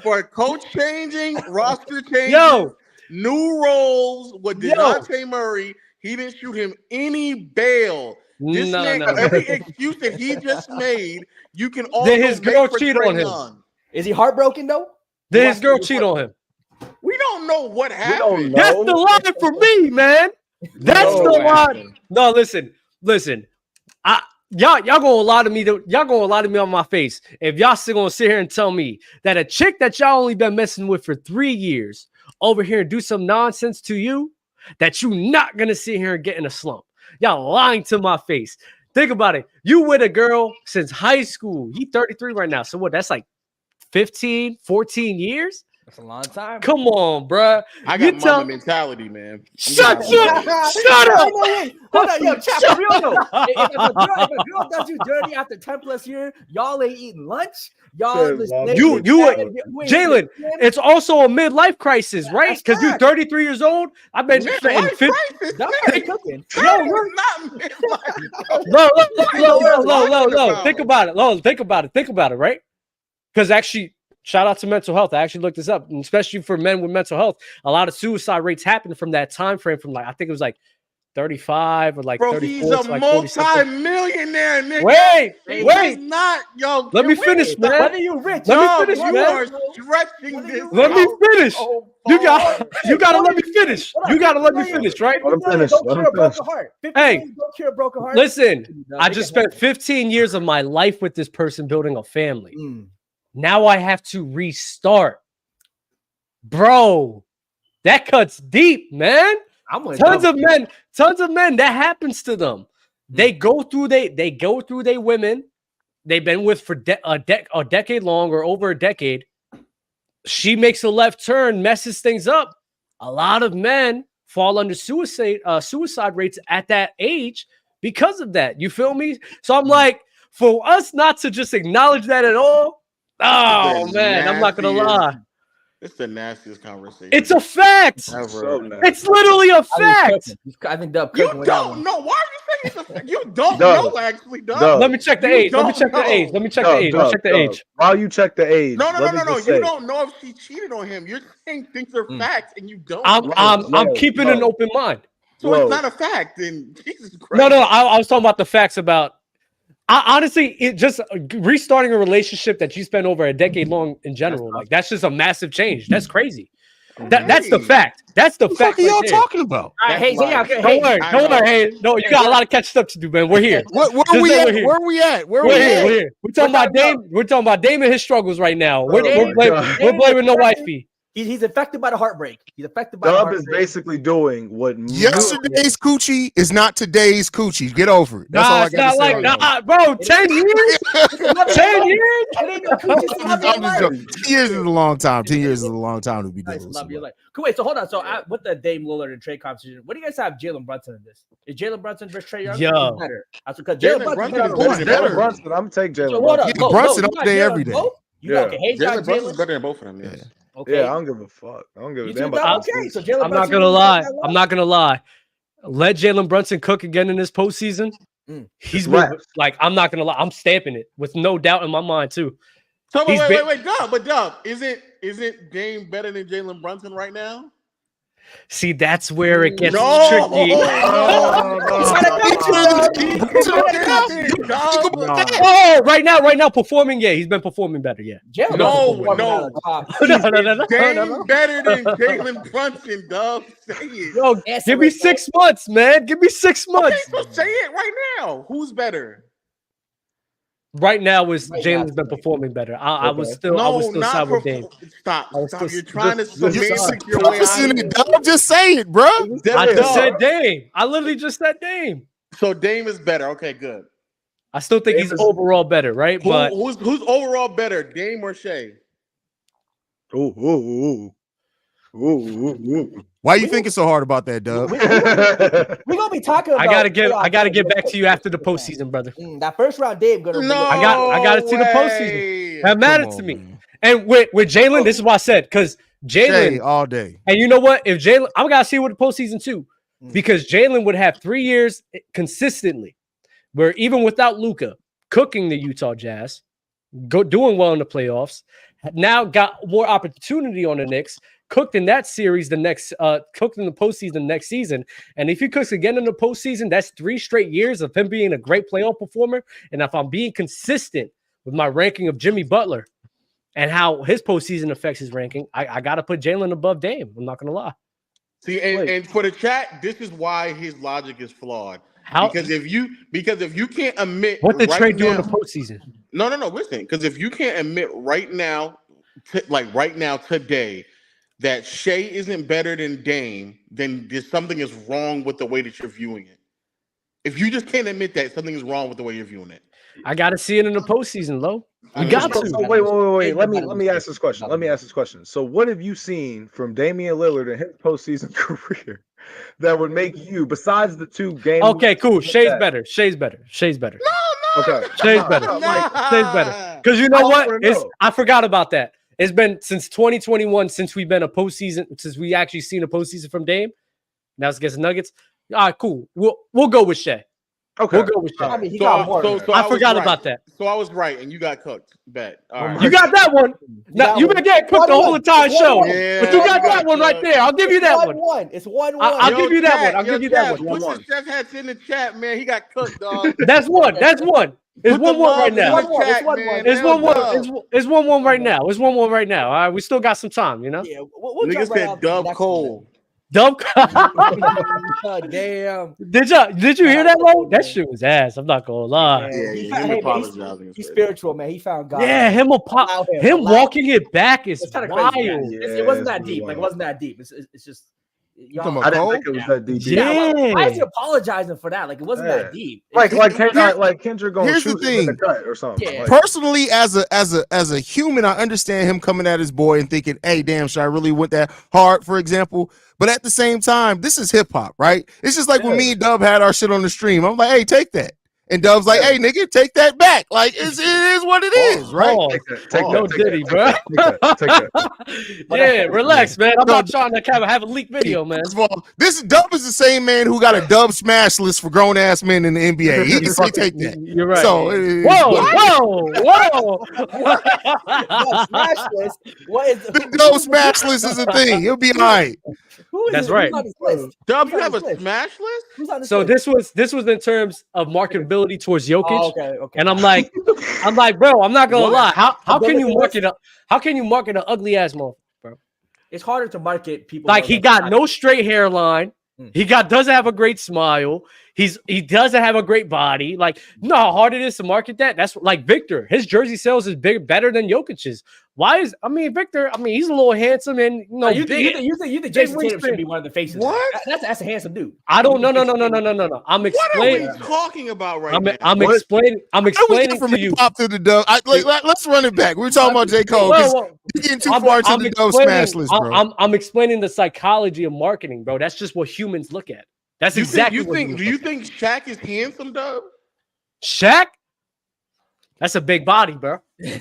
for coach changing, roster changing, new roles with DeJounte Murray. He didn't shoot him any bail. This nigga, every excuse that he just made, you can also Did his girl cheat on him? Young. Is he heartbroken though? Did his girl cheat on him? We don't know what happened. That's the line for me, man. That's the line. No, listen. Y'all gonna lie to me. Y'all gonna lie to me on my face if y'all still gonna sit here and tell me that a chick that y'all only been messing with for 3 years over here and do some nonsense to you, that you not gonna sit here and get in a slump. Y'all lying to my face. Think about it. You with a girl since high school. He 33 right now. So what? That's like 15, 14 years. That's a long time. Come on, bruh. I You got tell- mama mentality, man. Shut up! Shut No, up! wait. Hold on, yo, chat for real though. If a girl does you dirty after 10 plus years, y'all ain't eating lunch. Y'all Shit, just Bob. laying You- in you- bed and you ain't Jalen, eating. It's also a midlife crisis, right? That's Because you're fact. 33 years old. I've been Man, in life 50. crisis, Y'all nigga. ain't cooking. That is not midlife. Low. Think about it. Think about it, right? Because actually, shout out to mental health. I actually looked this up, and especially for men with mental health, a lot of suicide rates happen from that time frame from like I think it was like 35 or like Bro, 34 he's to a like 40 something. multi-millionaire, nigga. Wait. He's not, yo. Let me wait, finish, stop. man. Whether you rich, Let me Dog, finish, you man. are stretching this. Let me out finish. so You far. gotta let me finish. You gotta let me finish, right? Let him finish, Don't let cure him a broken finish. heart. 50 Hey, million don't cure a broken heart. Listen, No, I they just can spent 15 years of my life with this person building a family. Mm. Now I have to restart. Bro, that cuts deep, man. I'm with Tons double. of men, that happens to them. They go through their women they've been with for a decade long or over a decade. She makes a left turn, messes things up. A lot of men fall under suicide rates at that age because of that. You feel me? So I'm like, for us not to just acknowledge that at all. Oh man, I'm not gonna lie. It's the nastiest conversation. It's a fact. ever. So nasty. It's literally a fact. I think Dub You cooking with that don't one. know. Why are you saying it's a fact? You don't Dub. know, actually, Dub. Dub. Let me check the You age. Let me don't check the know. age. Let me check the age. Let me check the age. While you check the age, No. let me You just say, don't know if she cheated on him. You're saying things are facts, and you don't. I'm keeping an open mind. So it's not a fact. Then Jesus Christ. No. I was talking about the facts about. Honestly, it just restarting a relationship that you spent over a decade long in general. Like that's just a massive change. That's crazy. That's the fact. That's the What the fact. fuck are y'all right there. talking about? All right, hey, That's yeah, life. okay, Don't hey, worry. Hey, no, you got a lot of catching up to do, man. We're here. Where Just we know at? we're here. Where we at? Where We're we here. at? We're here. We're talking about Dame. We're talking about Dame and his struggles right now. We're blaming no wifey. He's affected by the heartbreak. He's affected by the Dub heartbreak. is basically doing what Yesterday's coochie is not today's coochie. Get over it. That's all I It's got to not say. like, bro, 10 years? 10 years? It ain't no coochie. It's love your I'm just life. joking. 10 years is a long time. 10 years is a long time to be Nice, doing love your this. life. Cool, wait, so hold on. So with the Dame Lillard and Trae conversation, what do you guys have Jalen Brunson in this? Is Jalen Brunson versus Trey Young? Yo. Who's better? That's because Jalen Jalen Brunson Brunson is better. better than Jalen both. Brunson. I'm taking So Jalen hold Brunson. on. Yeah, Brunson you all got day, Jalen every day. both? You got okay. Hayes got Jalen Brunson's Jalen. better than both of them. Yes. Okay. Yeah, I don't give a fuck. I don't give a You damn two about okay. this. So Jalen I'm not Brunson. gonna lie. I'm not gonna lie. Let Jalen Brunson cook again in this postseason. He's been, like, I'm not gonna lie. I'm stamping it with no doubt in my mind too. So wait, Dub, isn't Dame better than Jalen Brunson right now? See, that's where it gets No, tricky. Oh, right now, performing. Yeah, he's been performing better. Yeah. Jalen No. No. Dame better than Jalen Brunson, Dub. Say it. Yo, give me 6 months, man. Give me 6 months. Okay, so say it right now. Who's better? Right now, Jalen's been perforing better. I was still side with Dame. Stop. You're trying to You're semantic your way out of it. Dub. Just say it, bro. I just said Dame. I literally just said Dame. So Dame is better. Okay, good. I still think he's overall better, right? But who's overall better, Dame or Shea? Why you thinking so hard about that, Dub? We're gonna be talking about. I gotta get back to you after the postseason, brother. That first round, Dame gonna. No, I gotta see the postseason. That mattered to me. Man. And with Jalen, this is what I said, because Jalen all day. And you know what? If Jalen, I gotta see what the postseason too, because Jalen would have 3 years consistently, where even without Luka cooking the Utah Jazz, doing well in the playoffs, now got more opportunity on the Knicks. Cooked in that series cooked in the postseason next season. And if he cooks again in the postseason, that's 3 straight years of him being a great playoff performer. And if I'm being consistent with my ranking of Jimmy Butler and how his postseason affects his ranking, I got to put Jalen above Dame. I'm not going to lie. See, and for the chat, this is why his logic is flawed. Because if you can't admit what did Trae do in now, the postseason? No, listen. Because if you can't admit right now, today, that Shea isn't better than Dame, then something is wrong with the way that you're viewing it. If you just can't admit that, something is wrong with the way you're viewing it. I got to see it in the postseason, Lo. We I got mean, to. So wait. Let me ask this question. So what have you seen from Damian Lillard in his postseason career that would make you, besides the 2 games? Okay, cool. Shay's better. Shay's better. Okay. Shay's better. Shay's better. Because you know what? I forgot about that. It's been since 2021 since we've been since we actually seen a postseason from Dame. Now it's against the Nuggets. All right, cool. We'll go with Shay. Okay. We'll go with Shay. I mean, he got more. I forgot about that. So I was right, and you got cooked. Bet. All right. You got that one. Now, you've been getting cooked the whole entire show. Yeah, but you got that one right there. I'll give you that one. It's 1-1. I'll give you that one. I'll give you that one. Put your chef hats in the chat, man. He got cooked, dog. That's one. It's 1-1 right now. It's 1-1. It's 1-1 right now. It's 1-1 right now. All right, we still got some time, you know. Yeah, we'll Niggas said Dub Cole. Dub. Damn. Did you hear that, Lo? That shit was ass. I'm not gonna lie. He's spiritual, man. He found God. Yeah, him walking it back is wild. It wasn't that deep. Like, it wasn't that deep. It's just. I didn't think it was that deep. Yeah. Why is he apologizing for that? Like, it wasn't that deep. Like Kendrick going to shoot him in the gut or something. Yeah. Personally, as a human, I understand him coming at his boy and thinking, "Hey, damn, should I really went that hard?" For example. But at the same time, this is hip hop, right? It's just like when me and Dub had our shit on the stream. I'm like, "Hey, take that." And Dub's like, "Hey, nigga, take that back." Like, it is what it is, right? No Diddy, bro. Yeah, relax, man. I'm not trying to have a leaked video, man. This Dub is the same man who got a Dub smash list for grown ass men in the NBA. He can say take that. You're right. So, whoa. Smash list. What is the Dub smash list is a thing. He'll be all right. That's right. Dub, you have a smash list? So this was in terms of marketability towards Jokic. Oh, okay. And I'm like, bro, I'm not gonna lie. How can you market an ugly ass motherfucker, bro? It's harder to market people. Like, he got no straight hairline. He doesn't have a great smile. He doesn't have a great body. Like, you know how hard it is to market that? That's like Victor. His jersey sales is better than Jokic's. Victor, he's a little handsome and you think Jason Tatum should be one of the faces. What? That's a handsome dude. I don't know. I'm explaining. What are we talking about right now? I'm explaining to you. Pop to the Dub. Let's run it back. We're talking about J. Cole. You're getting too far into the Dub smash list, bro. I'm explaining the psychology of marketing, bro. That's just what humans look at. That's exactly what do you think Shaq is handsome, Dub? Shaq? That's a big body, bro. No.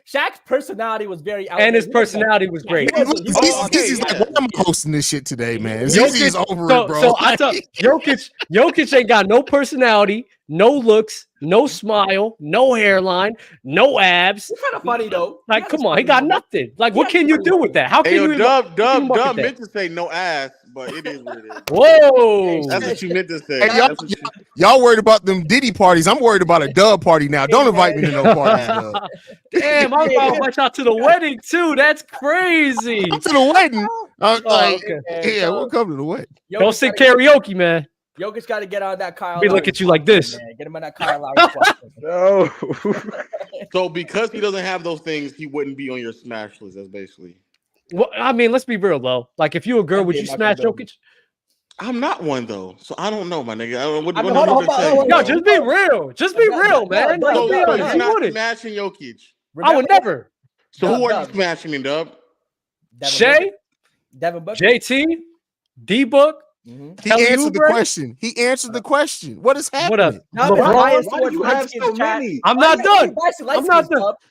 Shaq's personality was very out. And his personality was great. He's like, why am I hosting this shit today, man? He's over it, bro. So I tell Jokic ain't got no personality, no looks, no smile, no hairline, no abs. It's kind of funny though. Like, come on, he got nothing. Like, what can you do with that? How can you? Dub meant to say no ass, but it is what it is. Whoa, that's what you meant to say. Hey, y'all worried about them Diddy parties? I'm worried about a Dub party now. Don't invite me to no parties. Damn, I'm about to watch out to the wedding too. That's crazy. To the wedding. Okay. Yeah, we'll come to the wedding. Don't sing karaoke, man. Jokic got to get on that Kyle. We look at you like this. Man. Get him on that Kyle Lowry. No. So because he doesn't have those things, he wouldn't be on your smash list. That's basically. Well, let's be real though. Like, if you a girl, would you smash Jokic? I'm not one though, so I don't know, my nigga. No, just be real. Just be real, man. So you're not smashing Jokic. I would never. So who are you smashing, Dub? Shay, Devin Booker, JT, D Book. He answered the question. He answered the question. What is happening? What up? LeBron. I'm not done.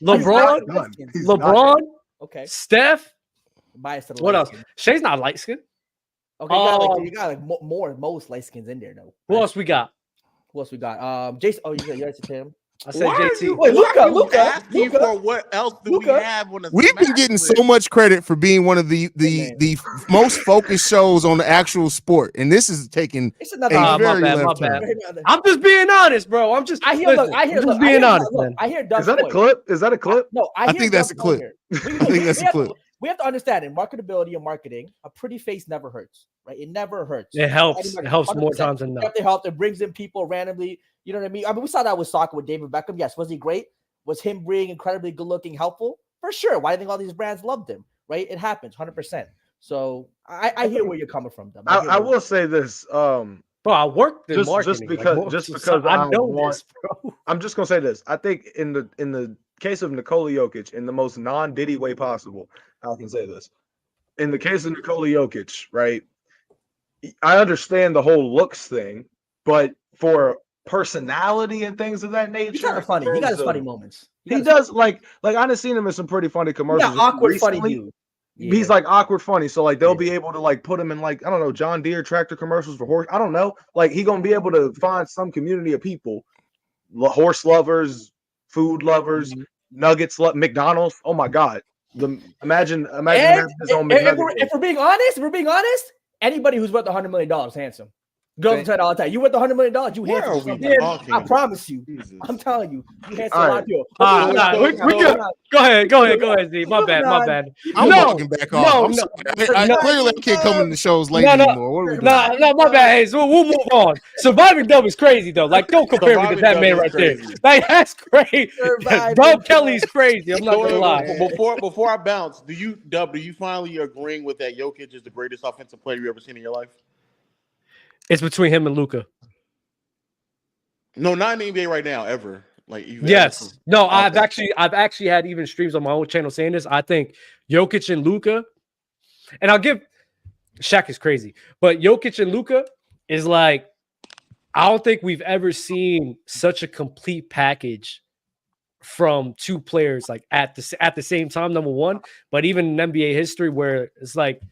LeBron. Okay. Steph. What else? Shay's not light skinned. Okay, you got most light skins in there though. Who else we got? Jason. Oh, you answered him. I said JT. Wait, Luka. For what else do we have on the We've been getting so much credit for being one of the most focused shows on the actual sport, and this is taking my bad. I'm just being honest, bro. I hear being honest, man. I hear Doug. Is that a clip? Is that a clip? No, I think that's a clip. I think that's a clip. We have to understand in marketability and marketing, a pretty face never hurts, right? It never hurts. It helps. It helps more times than not. It helps. It brings in people randomly. You know what I mean? We saw that with soccer with David Beckham. Yes, was he great? Was him being incredibly good looking helpful? For sure. Why do you think all these brands loved him? Right? It happens 100%. So I hear where you're coming from, though. I will say this. Bro, I worked in marketing. Just because I know this, bro. I'm just gonna say this. I think in the case of Nikola Jokic, in the most non-Diddy way possible, I can say this. In the case of Nikola Jokic, right? I understand the whole looks thing, but for personality and things of that nature, he's kind of funny. He got his funny moments. He does like I've seen him in some pretty funny commercials. Yeah, awkward recently. funny dude. Yeah. He's like awkward funny, so like they'll be able to like put him in like I don't know John Deere tractor commercials for horse. I don't know, like he gonna be able to find some community of people, horse lovers, food lovers, nuggets, McDonald's. Oh my God, imagine having his own McNugget. If we're being honest, anybody who's worth $100 million handsome. Girls say it all the time. You worth $100 million, you handsome. I promise you. Jesus. I'm telling you, you handsome. All right. We good. Go ahead, Z. My bad. I'm walking back off. Clearly, I can't come in the shows late anymore. No, my bad. Hey, so we'll move on. Surviving Dub is crazy though. Like, don't compare me to that man right there. Like, that's crazy. Dub Kelly's crazy. I'm not gonna lie. Before I bounce, do you finally agreeing with that Jokic is the greatest offensive player you ever seen in your life? It's between him and Luka. No, not in the NBA right now, ever. Like, yes. No, I've actually had even streams on my own channel saying this. I think Jokic and Luka, and I'll give Shaq is crazy, but Jokic and Luka is like, I don't think we've ever seen such a complete package from two players like at the same time. Number one, but even in NBA history where it's like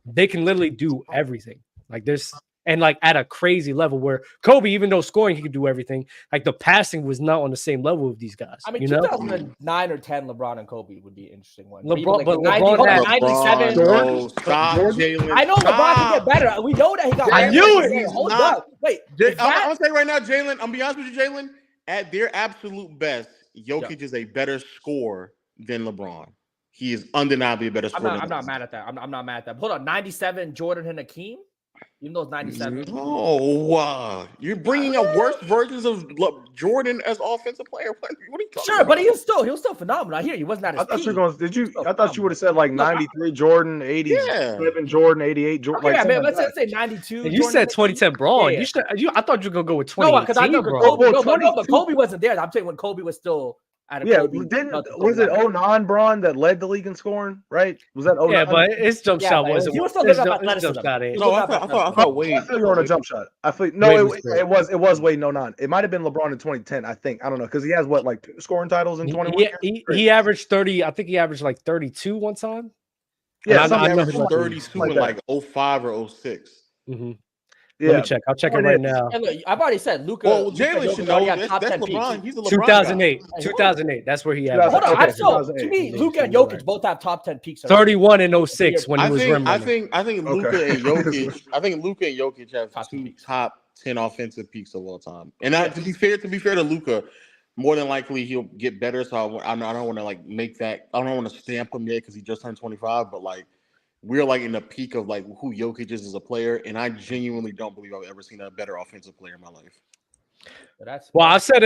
they can literally do everything. Like there's. And like at a crazy level where Kobe, even though scoring, he could do everything. Like the passing was not on the same level with these guys. I mean, 2009 or 10, LeBron and Kobe would be an interesting one. LeBron, but 97. Jalen. I know LeBron can get better. We know that he got. I knew it. Hold up. Wait. I'm gonna say right now, Jalen. I'm gonna be honest with you, Jalen. At their absolute best, Jokic is a better scorer than LeBron. He is undeniably a better scorer. I'm not mad at that. I'm not mad at that. Hold on, 97, Jordan and Hakeem. Even though it's 97. Oh, wow. You're bringing up worse versions of Jordan as offensive player. What are you talking about? But he was still phenomenal. I hear you wasn't at his I thought you would have said like 93 Jordan, 87 Jordan, 88 Jordan. Okay, man, let's say 92. And you said 2010 Braun. Yeah. I thought you were gonna go with 2018. No, because I know but Kobe wasn't there. I'm saying when Kobe was still. Was it 09 Braun that led the league in scoring? Right? Was that 09? Yeah, but his jump shot wasn't. He was still looking up athleticism. No, I thought Wade. I feel you on a jump shot. It was Wade in 09. It might have been LeBron in 2010. I think I don't know because he has what like 2 scoring titles in 21. He averaged 30. I think he averaged like 32 one time. Yeah, I averaged 32 in like 05 or 06. Mm-hmm. Yeah. Let me check. I'll check it right now. And look, I've already said Luka. Well, Jalen should know. That's LeBron. He's a LeBron 2008. 2008. That's where he had. Hold on. To me, Luka and Jokic both have top 10 peaks. 31 and 06 when he was running. I think Luka and Jokic. I think Luka and Jokic have top 10 offensive peaks of all time. And to be fair to Luka, more than likely he'll get better. So I don't want to like make that. I don't want to stamp him yet because he just turned 25. But like. We're like in the peak of like who Jokic is as a player, and I genuinely don't believe I've ever seen a better offensive player in my life. I've said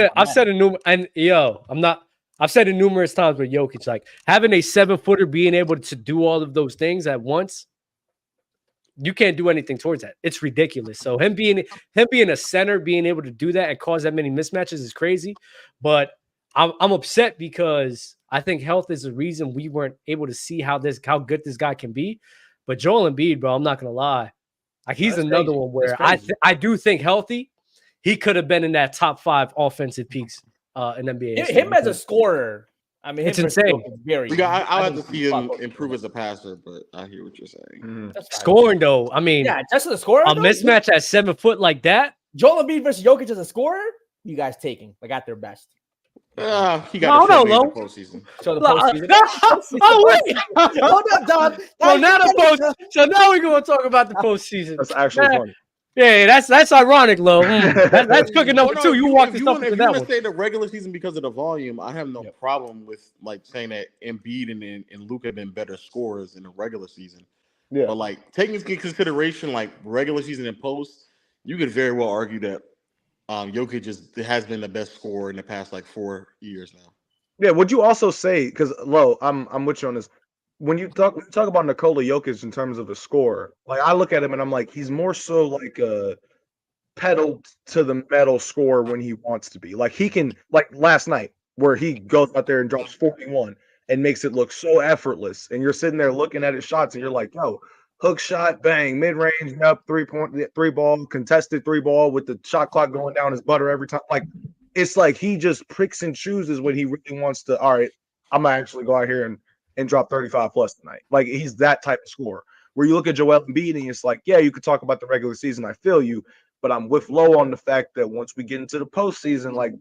it numerous times with Jokic. Like having a 7-footer being able to do all of those things at once, you can't do anything towards that. It's ridiculous. So him being a center, being able to do that and cause that many mismatches is crazy. But I'm upset because I think health is the reason we weren't able to see how good this guy can be. But Joel Embiid, bro, I'm not gonna lie, like he's another one where I do think healthy, he could have been in that top 5 offensive peaks in NBA. Him as a scorer, I mean, it's insane. I'll have to see him improve as a passer, but I hear what you're saying. Mm-hmm. Scoring though, I mean, just as a scorer, a mismatch at 7 foot like that. Joel Embiid versus Jokic as a scorer, you guys taking like at their best. He got the postseason. So the postseason. Wait. Hold up, Don. So now we're going to talk about the postseason. That's actually funny. Yeah, that's ironic, Lo. That's cooking number 2. You walked this up into that one. If you want to say the regular season because of the volume, I have no problem with like saying that Embiid and Luka have been better scorers in the regular season. Yeah. But like taking into consideration like regular season and post, you could very well argue that Jokic has been the best scorer in the past like 4 years now. Yeah, would you also say because Lo, I'm with you on this. when you talk about Nikola Jokic in terms of a score, like I look at him and I'm like, he's more so like a pedal to the metal scorer when he wants to be. Like he can, like last night where he goes out there and drops 41 and makes it look so effortless. And you're sitting there looking at his shots and you're like, yo, hook shot, bang, mid range, up, 3-point, 3-ball, contested 3-ball with the shot clock going down his butter every time. Like it's like he just picks and chooses when he really wants to. All right, I'm gonna actually go out here and drop 35 plus tonight. Like he's that type of scorer. Where you look at Joel Embiid and it's like, yeah, you could talk about the regular season. I feel you, but I'm with Low on the fact that once we get into the postseason, like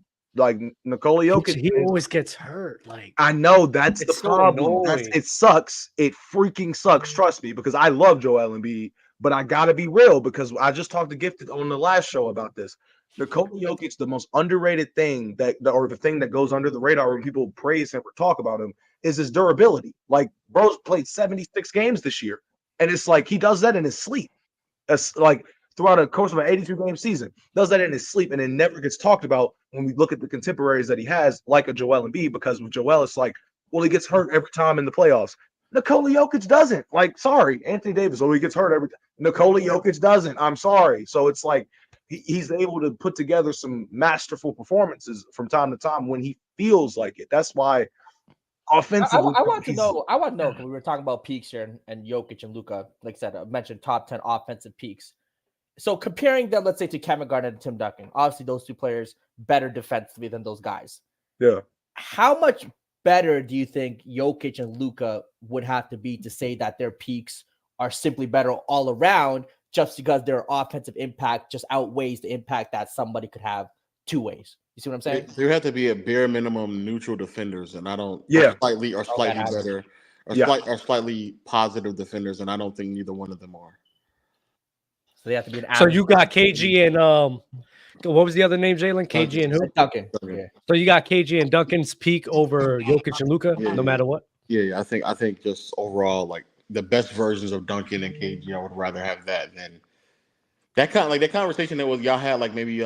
Nikola Jokic, he always gets hurt. Like I know that's the it's so problem. annoying. It sucks. It freaking sucks. Trust me, because I love Joel Embiid, but I gotta be real because I just talked to Gifted on the last show about this. Nikola Jokic, the most underrated thing or the thing that goes under the radar when people praise him or talk about him is his durability. Like, bro's played 76 games this year, and it's like he does that in his sleep. That's like throughout a course of an 82-game season, does that in his sleep, and it never gets talked about when we look at the contemporaries that he has, like a Joel Embiid, because with Joel, it's like, well, he gets hurt every time in the playoffs. Nikola Jokic doesn't. Like, sorry, Anthony Davis, he gets hurt every time. Nikola Jokic doesn't. I'm sorry. So it's like he's able to put together some masterful performances from time to time when he feels like it. That's why offensively, I want to know because we were talking about peaks here and Jokic and Luka. Like I said, I mentioned top 10 offensive peaks. So comparing them, let's say, to Kevin Garnett and Tim Duncan, obviously those two players better defensively than those guys. Yeah. How much better do you think Jokic and Luka would have to be to say that their peaks are simply better all around, just because their offensive impact just outweighs the impact that somebody could have two ways? You see what I'm saying? There have to be a bare minimum neutral defenders, and I don't. Yeah. Slightly better, slightly positive defenders, and I don't think neither one of them are. So they have to be an average. So you got KG and what was the other name, Jalen? KG and who? Duncan. Okay. Yeah. So you got KG and Duncan's peak over Jokic and Luka, no matter what. Yeah. I think just overall, like the best versions of Duncan and KG, I would rather have that than that that conversation that was y'all had like maybe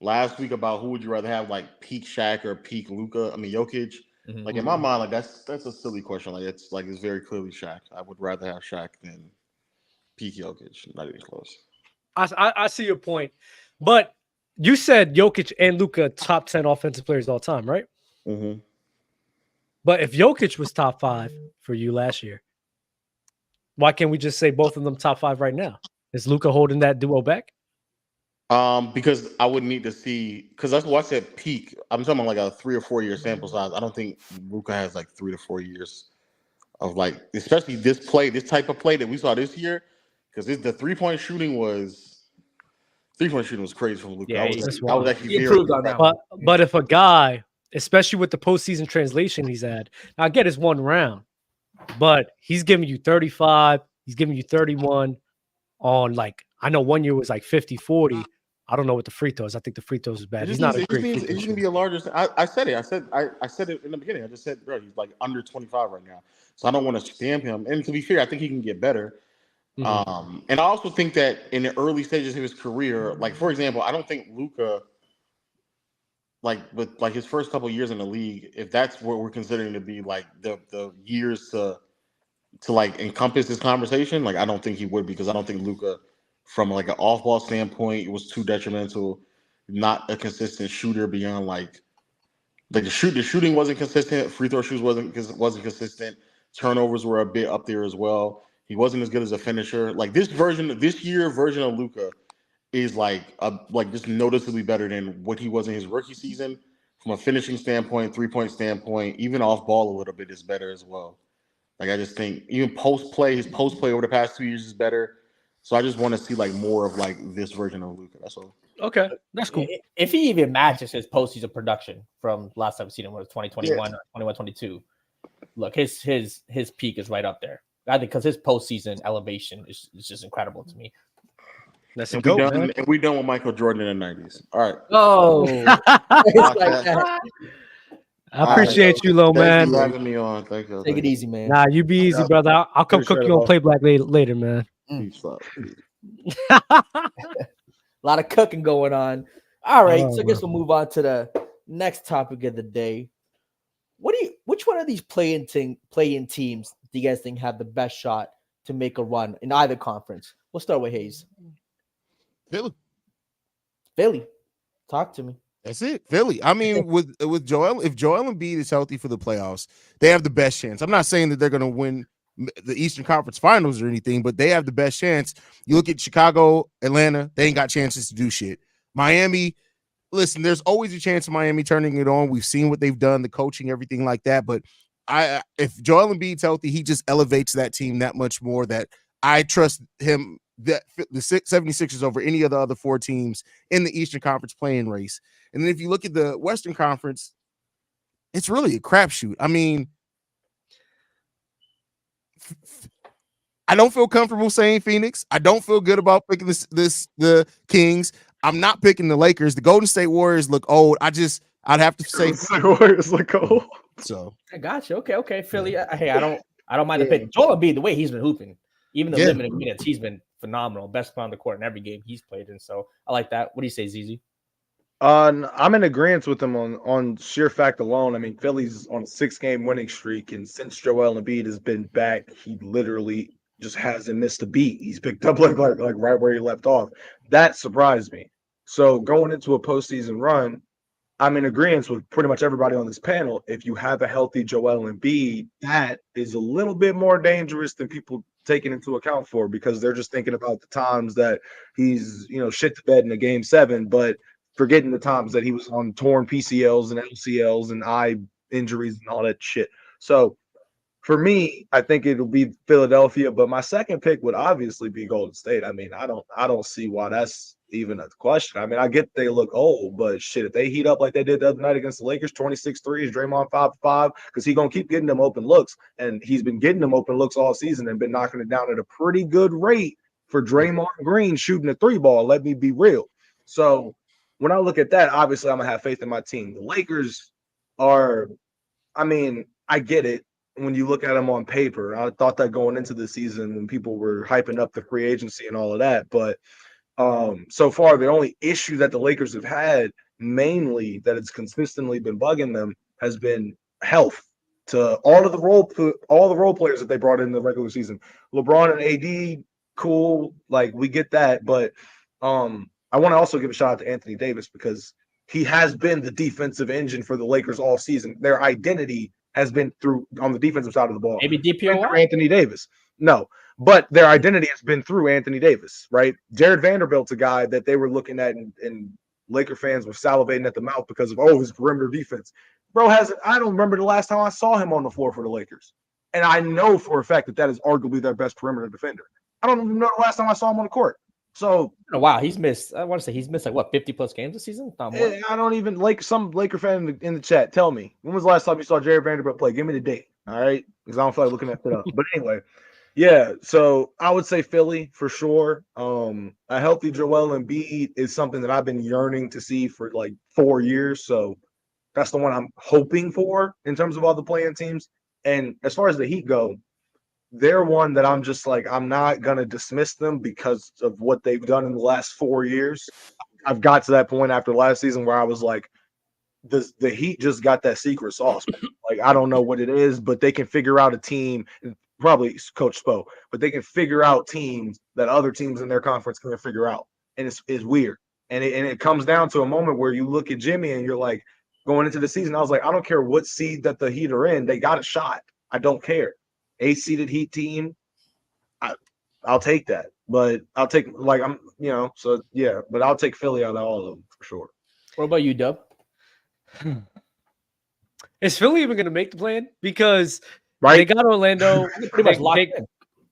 last week about who would you rather have, like peak Shaq or peak Luka? I mean Jokic. Mm-hmm. Like in my mind, like that's a silly question. Like it's very clearly Shaq. I would rather have Shaq than peak Jokic. Not even close. I see your point, but you said Jokic and Luka top 10 offensive players all time, right? Mm-hmm. But if Jokic was top 5 for you last year, why can't we just say both of them top 5 right now? Is Luka holding that duo back? Because I would need to see, because that's what I said peak. I'm talking about like a 3 or 4 year sample size. I don't think Luka has like 3 to 4 years of like, especially this type of play that we saw this year. Because the 3-point shooting was crazy from Luka. Yeah, I was actually improved on that. But if a guy, especially with the postseason translation he's had, now I get it's one round, but he's giving you 35, he's giving you 31 on like, I know 1 year was like 50-40. I don't know what the free throws. I think the free throws is bad. He's not a great. He's going to be a larger. I said it. I said it in the beginning. I just said, bro, he's like under 25 right now. So I don't want to stamp him. And to be fair, I think he can get better. Mm-hmm. And I also think that in the early stages of his career, like for example, I don't think Luka, like with like his first couple of years in the league, if that's what we're considering to be like the years to like encompass this conversation, like I don't think he would, because I don't think Luka, from like an off-ball standpoint, it was too detrimental. Not a consistent shooter beyond like the shooting wasn't consistent. Free throw shoots wasn't consistent. Turnovers were a bit up there as well. He wasn't as good as a finisher. Like this year version of Luka is like just noticeably better than what he was in his rookie season from a finishing standpoint, 3-point standpoint, even off ball a little bit is better as well. Like I just think even his post play over the past 2 years is better. So I just want to see like more of like this version of Luka. That's all. Okay, that's cool. If he even matches his postseason production from last time we've seen him, was 2021 or 2021-22. Look, his peak is right up there. I think because his postseason elevation is just incredible to me. That's and we done with Michael Jordan in the 90s. All right. Oh, I appreciate you, Low man. Thank you for having me on. Thank you. Take it easy, man. Nah, you be easy, brother. I'll come cook you on Play Black later, man. A lot of cooking going on. All right, so I guess we'll move on to the next topic of the day. Which one of these play-in teams do you guys think have the best shot to make a run in either conference? We'll start with Hayes. Philly. Talk to me. That's it. Philly. I mean, with if Joel Embiid is healthy for the playoffs, they have the best chance. I'm not saying that they're going to win the Eastern Conference Finals or anything, but they have the best chance. You look at Chicago, Atlanta, they ain't got chances to do shit. Miami, listen, there's always a chance of Miami turning it on. We've seen what they've done, the coaching, everything like that. But if Joel Embiid's healthy, he just elevates that team that much more that I trust him, the 76ers over any of the other 4 teams in the Eastern Conference playing race. And then if you look at the Western Conference, it's really a crapshoot. I mean, I don't feel comfortable saying Phoenix. I don't feel good about picking the Kings. I'm not picking the Lakers. The Golden State Warriors look old. I'd have to say Warriors look old. So I got you. Okay. Philly. Hey, I don't mind the pick. Joel Embiid, the way he's been hooping, even the limited minutes, he's been phenomenal. Best player on the court in every game he's played in. So I like that. What do you say, ZZ? I'm in agreement with him on sheer fact alone. I mean, Philly's on a 6-game winning streak, and since Joel Embiid has been back, he literally just hasn't missed a beat. He's picked up like right where he left off. That surprised me. So going into a postseason run, I'm in agreement with pretty much everybody on this panel. If you have a healthy Joel Embiid, that is a little bit more dangerous than people taking into account for, because they're just thinking about the times that he's, shit to bed in a game 7, but forgetting the times that he was on torn PCLs and LCLs and eye injuries and all that shit. So for me, I think it'll be Philadelphia, but my second pick would obviously be Golden State. I mean, I don't see why that's even a question. I mean, I get they look old, but shit, if they heat up like they did the other night against the Lakers, 26 threes, Draymond 5-5, because he's going to keep getting them open looks, and he's been getting them open looks all season and been knocking it down at a pretty good rate for Draymond Green shooting a 3-ball. Let me be real. So when I look at that, obviously I'm going to have faith in my team. The Lakers are, I mean, I get it. When you look at them on paper, I thought that going into the season when people were hyping up the free agency and all of that. But so far, the only issue that the Lakers have had, mainly that it's consistently been bugging them, has been health to all the role players that they brought in the regular season. LeBron and AD, cool, like we get that. But I want to also give a shout out to Anthony Davis, because he has been the defensive engine for the Lakers all season. Their identity has been through on the defensive side of the ball. Maybe DPOY? Anthony Davis. No, but their identity has been through Anthony Davis, right? Jared Vanderbilt's a guy that they were looking at, and Laker fans were salivating at the mouth because of, his perimeter defense. Bro I don't remember the last time I saw him on the floor for the Lakers. And I know for a fact that is arguably their best perimeter defender. I don't even know the last time I saw him on the court. So wow, he's missed. I want to say he's missed 50 plus games this season. I don't even some Laker fan in the chat. Tell me, when was the last time you saw Jared Vanderbilt play? Give me the date, all right? Because I don't feel like looking that up. But anyway, yeah. So I would say Philly for sure. A healthy Joel Embiid is something that I've been yearning to see for like 4 years. So that's the one I'm hoping for in terms of all the playing teams. And as far as the Heat go, they're one that I'm just like, I'm not going to dismiss them because of what they've done in the last 4 years. I've got to that point after last season where I was like, the Heat just got that secret sauce. Like, I don't know what it is, but they can figure out a team, probably Coach Spo, but they can figure out teams that other teams in their conference can't figure out. And it's weird. And it comes down to a moment where you look at Jimmy and you're like, going into the season, I was like, I don't care what seed that the Heat are in, they got a shot. I don't care. 8-seeded Heat team, I'll take that. But I'll take but I'll take Philly out of all of them for sure. What about you, Dub? Is Philly even going to make the plan? Because they got Orlando. Pretty much locked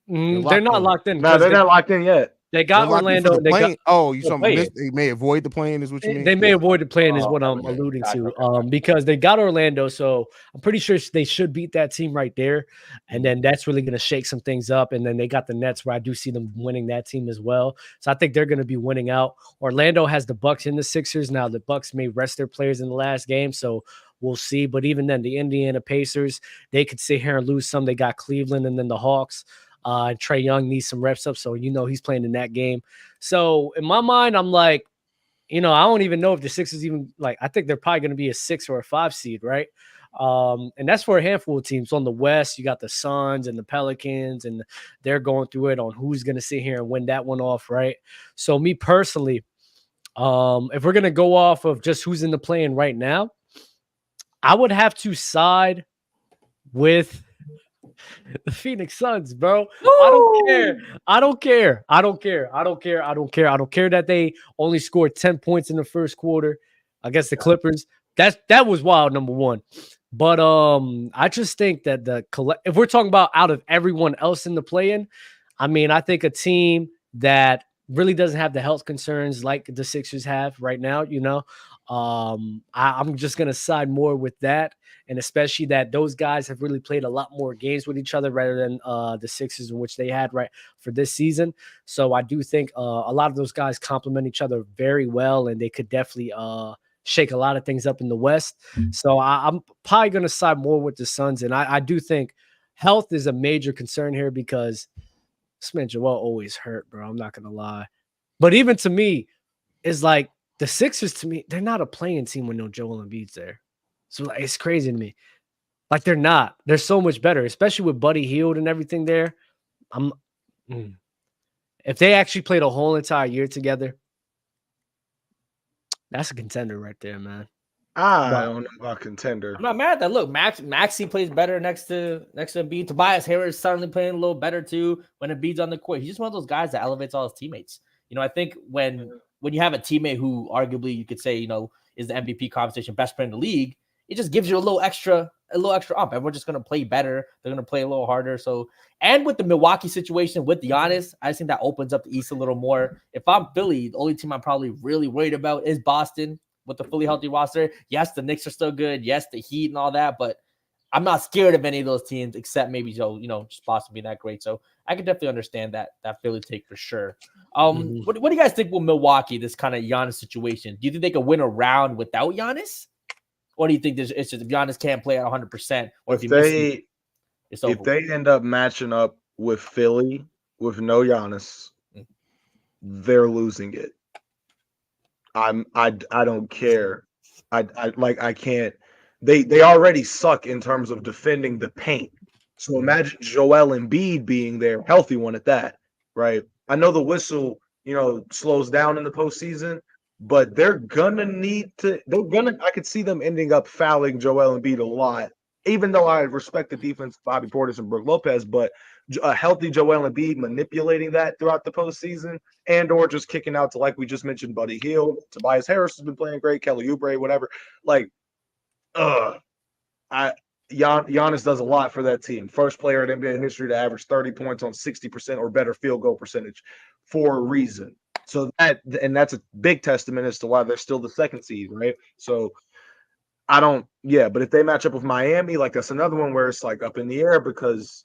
in. They're not locked in. No, they're not locked in yet. They got Orlando. They may avoid the play-in, is what you mean? They may avoid the play-in is what I'm alluding to. Because they got Orlando, so I'm pretty sure they should beat that team right there. And then that's really going to shake some things up. And then they got the Nets, where I do see them winning that team as well. So I think they're going to be winning out. Orlando has the Bucks and the Sixers. Now the Bucks may rest their players in the last game, so we'll see. But even then, the Indiana Pacers, they could sit here and lose some. They got Cleveland and then the Hawks. Trey Young needs some reps up, so he's playing in that game. So in my mind, I'm like, I don't even know if the Sixers even I think they're probably going to be a 6 or a 5 seed, right? And that's for a handful of teams. On the West, you got the Suns and the Pelicans, and they're going through it on who's going to sit here and win that one off, right? So me personally, if we're going to go off of just who's in the play-in right now, I would have to side with the Phoenix Suns, bro. I don't care that they only scored 10 points in the first quarter against the Clippers. That was wild, number one. But I just think that if we're talking about out of everyone else in the play-in, I mean, I think a team that really doesn't have the health concerns like the Sixers have right now, you know, I'm just gonna side more with that. And especially that those guys have really played a lot more games with each other rather than the Sixers, in which they had right for this season. So I do think a lot of those guys complement each other very well, and they could definitely shake a lot of things up in the West. So I'm probably going to side more with the Suns. And I do think health is a major concern here because this man Joel always hurt, bro. I'm not going to lie. But even to me, it's like the Sixers, to me, they're not a playing team when no Joel Embiid's there. So like, it's crazy to me. Like they're not. They're so much better, especially with Buddy Hield and everything there. If they actually played a whole entire year together, that's a contender right there, man. I don't know about contender. I'm not mad at that. Look, Maxey plays better next to Embiid. Tobias Harris suddenly playing a little better too when Embiid's on the court. He's just one of those guys that elevates all his teammates. You know, I think when you have a teammate who arguably you could say, you know, is the MVP conversation best player in the league, it just gives you a little extra ump. Everyone's just going to play better. They're going to play a little harder. So, and with the Milwaukee situation with Giannis, I just think that opens up the East a little more. If I'm Philly, the only team I'm probably really worried about is Boston with the fully healthy roster. Yes, the Knicks are still good. Yes, the Heat and all that, but I'm not scared of any of those teams except maybe just Boston being that great. So I can definitely understand that Philly take for sure. What do you guys think with Milwaukee, this kind of Giannis situation? Do you think they could win a round without Giannis? Or do you think it's just if Giannis can't play at 100%, or if they end up matching up with Philly with no Giannis, they're losing it. I don't care. I can't. They already suck in terms of defending the paint. So imagine Joel Embiid being there, healthy one at that, right? I know the whistle, slows down in the postseason, but they're gonna I could see them ending up fouling Joel Embiid a lot, even though I respect the defense of Bobby Portis and Brook Lopez, but a healthy Joel Embiid manipulating that throughout the postseason and or just kicking out to, like we just mentioned, Buddy Hield, Tobias Harris has been playing great, Kelly Oubre, whatever. Like, Giannis does a lot for that team. First player in NBA history to average 30 points on 60% or better field goal percentage for a reason. So that's a big testament as to why they're still the second seed, right? So but if they match up with Miami, like that's another one where it's like up in the air because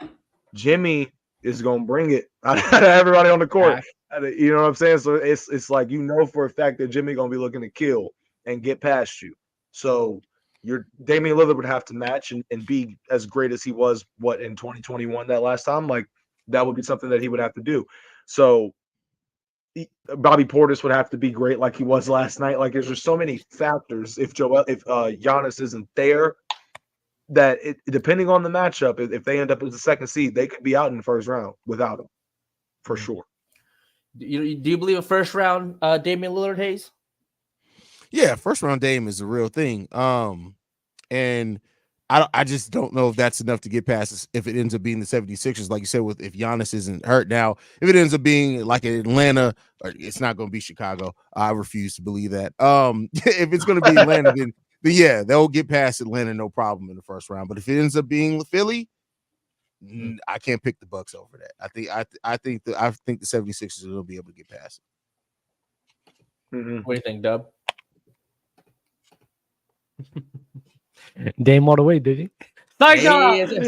Jimmy is gonna bring it out of everybody on the court. You know what I'm saying? So it's like for a fact that Jimmy gonna be looking to kill and get past you. So your Damian Lillard would have to match and be as great as he was in 2021 that last time. Like that would be something that he would have to do. So Bobby Portis would have to be great like he was last night. Like there's just so many factors if Giannis isn't there that depending on the matchup, if they end up as the second seed, they could be out in the first round without him for sure. Do you believe a first round Damian Lillard, Hayes? Yeah, first round Dame is a real thing. And I just don't know if that's enough to get past if it ends up being the 76ers, like you said, if Giannis isn't hurt. Now, if it ends up being like Atlanta, or it's not going to be Chicago. I refuse to believe that. If it's going to be Atlanta, then yeah, they'll get past Atlanta, no problem in the first round. But if it ends up being Philly, I can't pick the Bucks over that. I think the 76ers will be able to get past it. What do you think, Dub? Dame all the way, did he?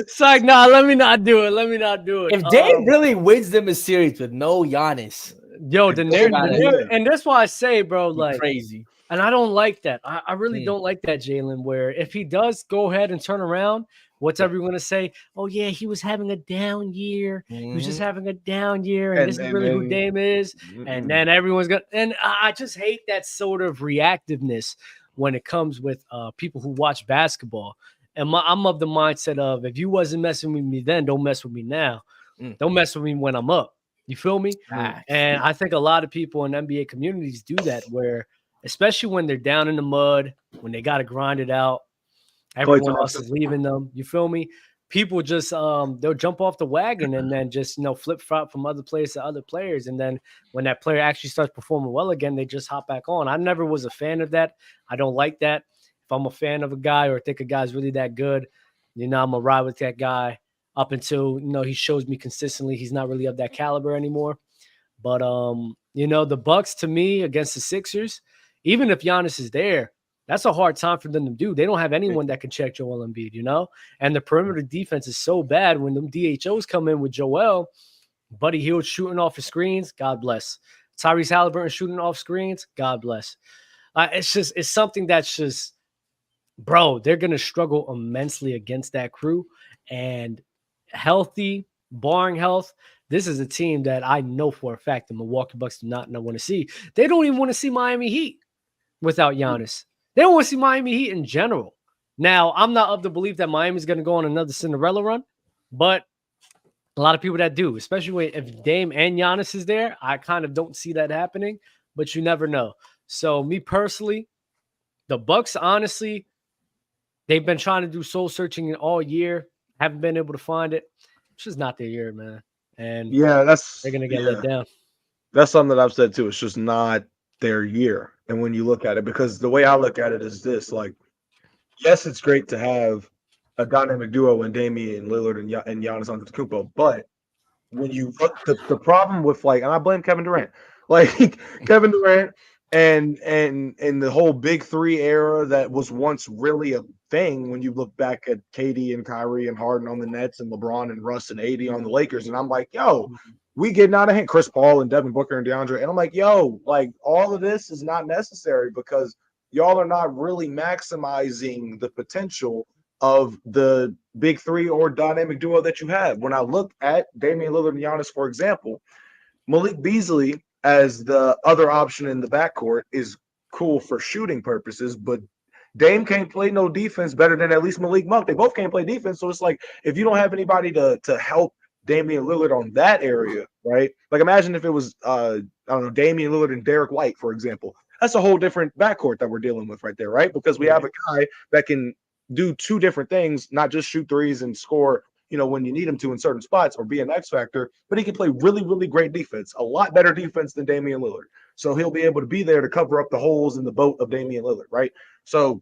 Psych, nah, let me not do it. If Dame really wins them a series with no Giannis, and that's why I say, bro, like crazy. And I don't like that. I really don't like that, Jalen, where if he does go ahead and turn around, what's everyone going to say? Oh, yeah, he was having a down year. He was just having a down year. And this is really who Dame is. And then everyone's going to – and I just hate that sort of reactiveness when it comes with people who watch basketball. And I'm of the mindset of, if you wasn't messing with me then, don't mess with me now. Don't mess with me when I'm up. You feel me? And I think a lot of people in NBA communities do that, where especially when they're down in the mud, when they got to grind it out, everyone else is leaving them. You feel me? People just they'll jump off the wagon and then just flip flop from other players to other players. And then when that player actually starts performing well again, they just hop back on. I never was a fan of that. I don't like that. If I'm a fan of a guy or think a guy's really that good, I'm gonna ride with that guy up until he shows me consistently he's not really of that caliber anymore. But the Bucks, to me, against the Sixers, even if Giannis is there, that's a hard time for them to do. They don't have anyone that can check Joel Embiid, and the perimeter defense is so bad when them DHOs come in with Joel. Buddy Hield shooting off his screens, God bless. Tyrese Halliburton shooting off screens, God bless. It's something that's just, bro, they're going to struggle immensely against that crew. And healthy, barring health, this is a team that I know for a fact the Milwaukee Bucks do not want to see. They don't even want to see Miami Heat without Giannis. They don't want to see Miami Heat in general. Now, I'm not of the belief that Miami's going to go on another Cinderella run, but a lot of people that do, especially if Dame and Giannis is there, I kind of don't see that happening, but you never know. So me personally, the Bucks, honestly, they've been trying to do soul searching all year, haven't been able to find it. It's just not their year, man. And they're going to get let down. That's something that I've said too. It's just not their year. And when you look at it, because the way I look at it is this, like, yes, it's great to have a dynamic duo in Damian Lillard and Giannis Antetokounmpo, but when you look, the problem with, like, and I blame Kevin Durant, like Kevin Durant and the whole Big Three era that was once really a thing. When you look back at KD and Kyrie and Harden on the Nets and LeBron and Russ and AD on the Lakers, and I'm like, yo, we getting out of hand. Chris Paul and Devin Booker and DeAndre, and I'm like, yo, like, all of this is not necessary because y'all are not really maximizing the potential of the Big Three or dynamic duo that you have. When I look at Damian Lillard and Giannis, for example, Malik Beasley as the other option in the backcourt is cool for shooting purposes, but Dame can't play no defense better than at least Malik Monk. They both can't play defense, so it's like, if you don't have anybody to help Damian Lillard on that area, right? Like, imagine if it was I don't know, Damian Lillard and Derek White, for example. That's a whole different backcourt that we're dealing with right there, right? Because we have a guy that can do two different things, not just shoot threes and score, when you need him to in certain spots or be an X factor, but he can play really, really great defense, a lot better defense than Damian Lillard. So he'll be able to be there to cover up the holes in the boat of Damian Lillard, right? So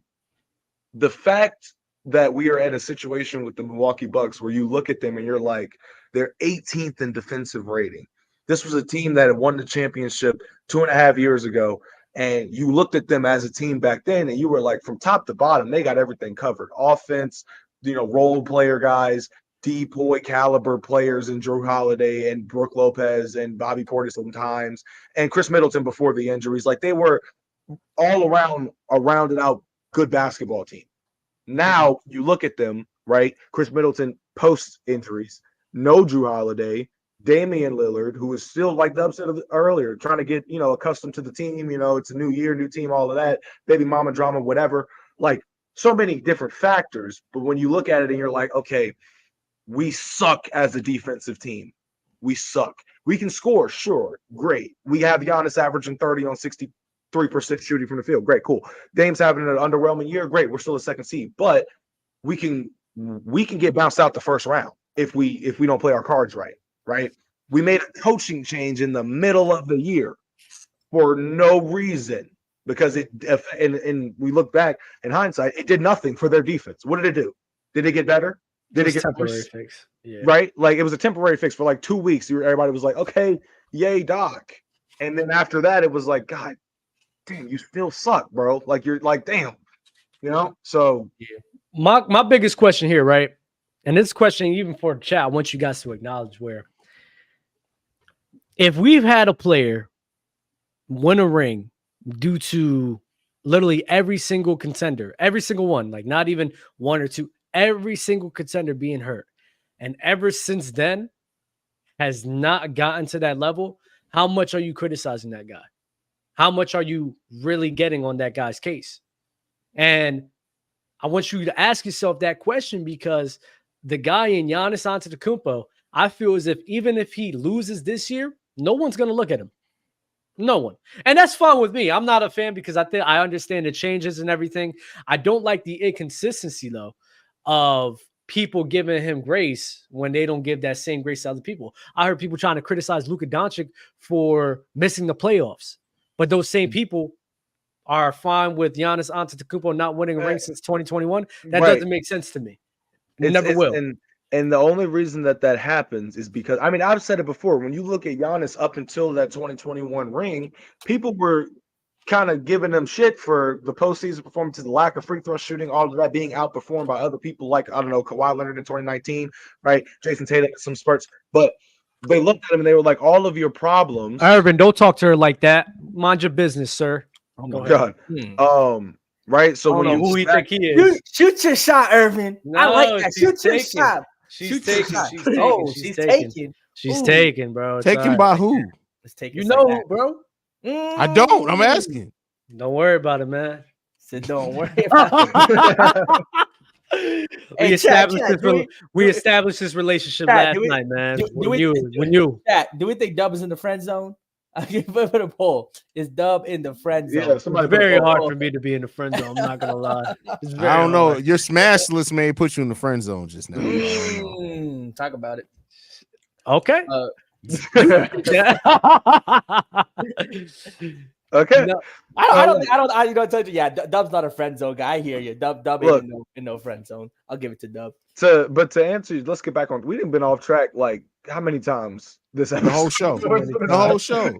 the fact that we are at a situation with the Milwaukee Bucks where you look at them and you're like, they're 18th in defensive rating. This was a team that had won the championship 2.5 years ago. And you looked at them as a team back then and you were like, from top to bottom, they got everything covered. Offense, role player guys, DPOY caliber players in Drew Holiday and Brooke Lopez and Bobby Portis sometimes, and Chris Middleton before the injuries. Like, they were all around a rounded out good basketball team. Now you look at them, right? Chris Middleton post injuries, no Drew Holiday, Damian Lillard, who is still, like the upset of earlier, trying to get, accustomed to the team. It's a new year, new team, all of that, baby mama drama, whatever. Like, so many different factors. But when you look at it and you're like, okay, we suck as a defensive team. We suck. We can score, sure, great. We have Giannis averaging 30 on 63% shooting from the field. Great, cool. Dame's having an underwhelming year. Great, we're still a second seed. But we can get bounced out the first round if we don't play our cards right. Right? We made a coaching change in the middle of the year for no reason, because and we look back in hindsight, it did nothing for their defense. What did it do? Did it get better? Did it get temporary fix? Yeah. Right? Like, it was a temporary fix for like 2 weeks. Everybody was like, okay, yay, Doc. And then after that, it was like, God damn, you still suck, bro. Like, you're like, damn, So my biggest question here, right? And this question, even for the chat, I want you guys to acknowledge where, if we've had a player win a ring due to literally every single contender, every single one, like not even one or two, every single contender being hurt, and ever since then has not gotten to that level, how much are you criticizing that guy? How much are you really getting on that guy's case? And I want you to ask yourself that question, because the guy in Giannis Antetokounmpo, I feel as if even if he loses this year, no one's going to look at him. No one. And that's fine with me. I'm not a fan because I understand the changes and everything. I don't like the inconsistency, though, of people giving him grace when they don't give that same grace to other people. I heard people trying to criticize Luka Doncic for missing the playoffs, but those same people are fine with Giannis Antetokounmpo not winning a ring since 2021. That doesn't make sense to me. Never will. And the only reason that happens is because, I mean, I've said it before. When you look at Giannis up until that 2021 ring, people were kind of giving him shit for the postseason performances, the lack of free throw shooting, all of that being outperformed by other people like, I don't know, Kawhi Leonard in 2019, right? Jason Tatum at some spurts. But they looked at him and they were like, all of your problems. Irvin, don't talk to her like that. Mind your business, sir. Oh my God. Right. So when who you think he is, shoot your shot, Irvin. I like that. Shoot your shot. She's taking. She's taking, bro. Taken by who? Let's take you know who, bro? I don't. I'm asking. Don't worry about it, man. So don't worry about it. We established this relationship last night, man. When you do we think Dub is in the friend zone? I'll give it a poll. Is Dub in the friend zone? Yeah, it's very hard for me to be in the friend zone. I'm not gonna lie. I don't know. Your smash list may put you in the friend zone just now. Talk about it. Okay. Okay. No, I don't. You know, tell you, yeah, Dub's not a friend zone guy. I hear you. Dub ain't in no friend zone. I'll give it to Dub. But to answer you, let's get back on. We didn't been off track like how many times this episode? The whole show. The whole show.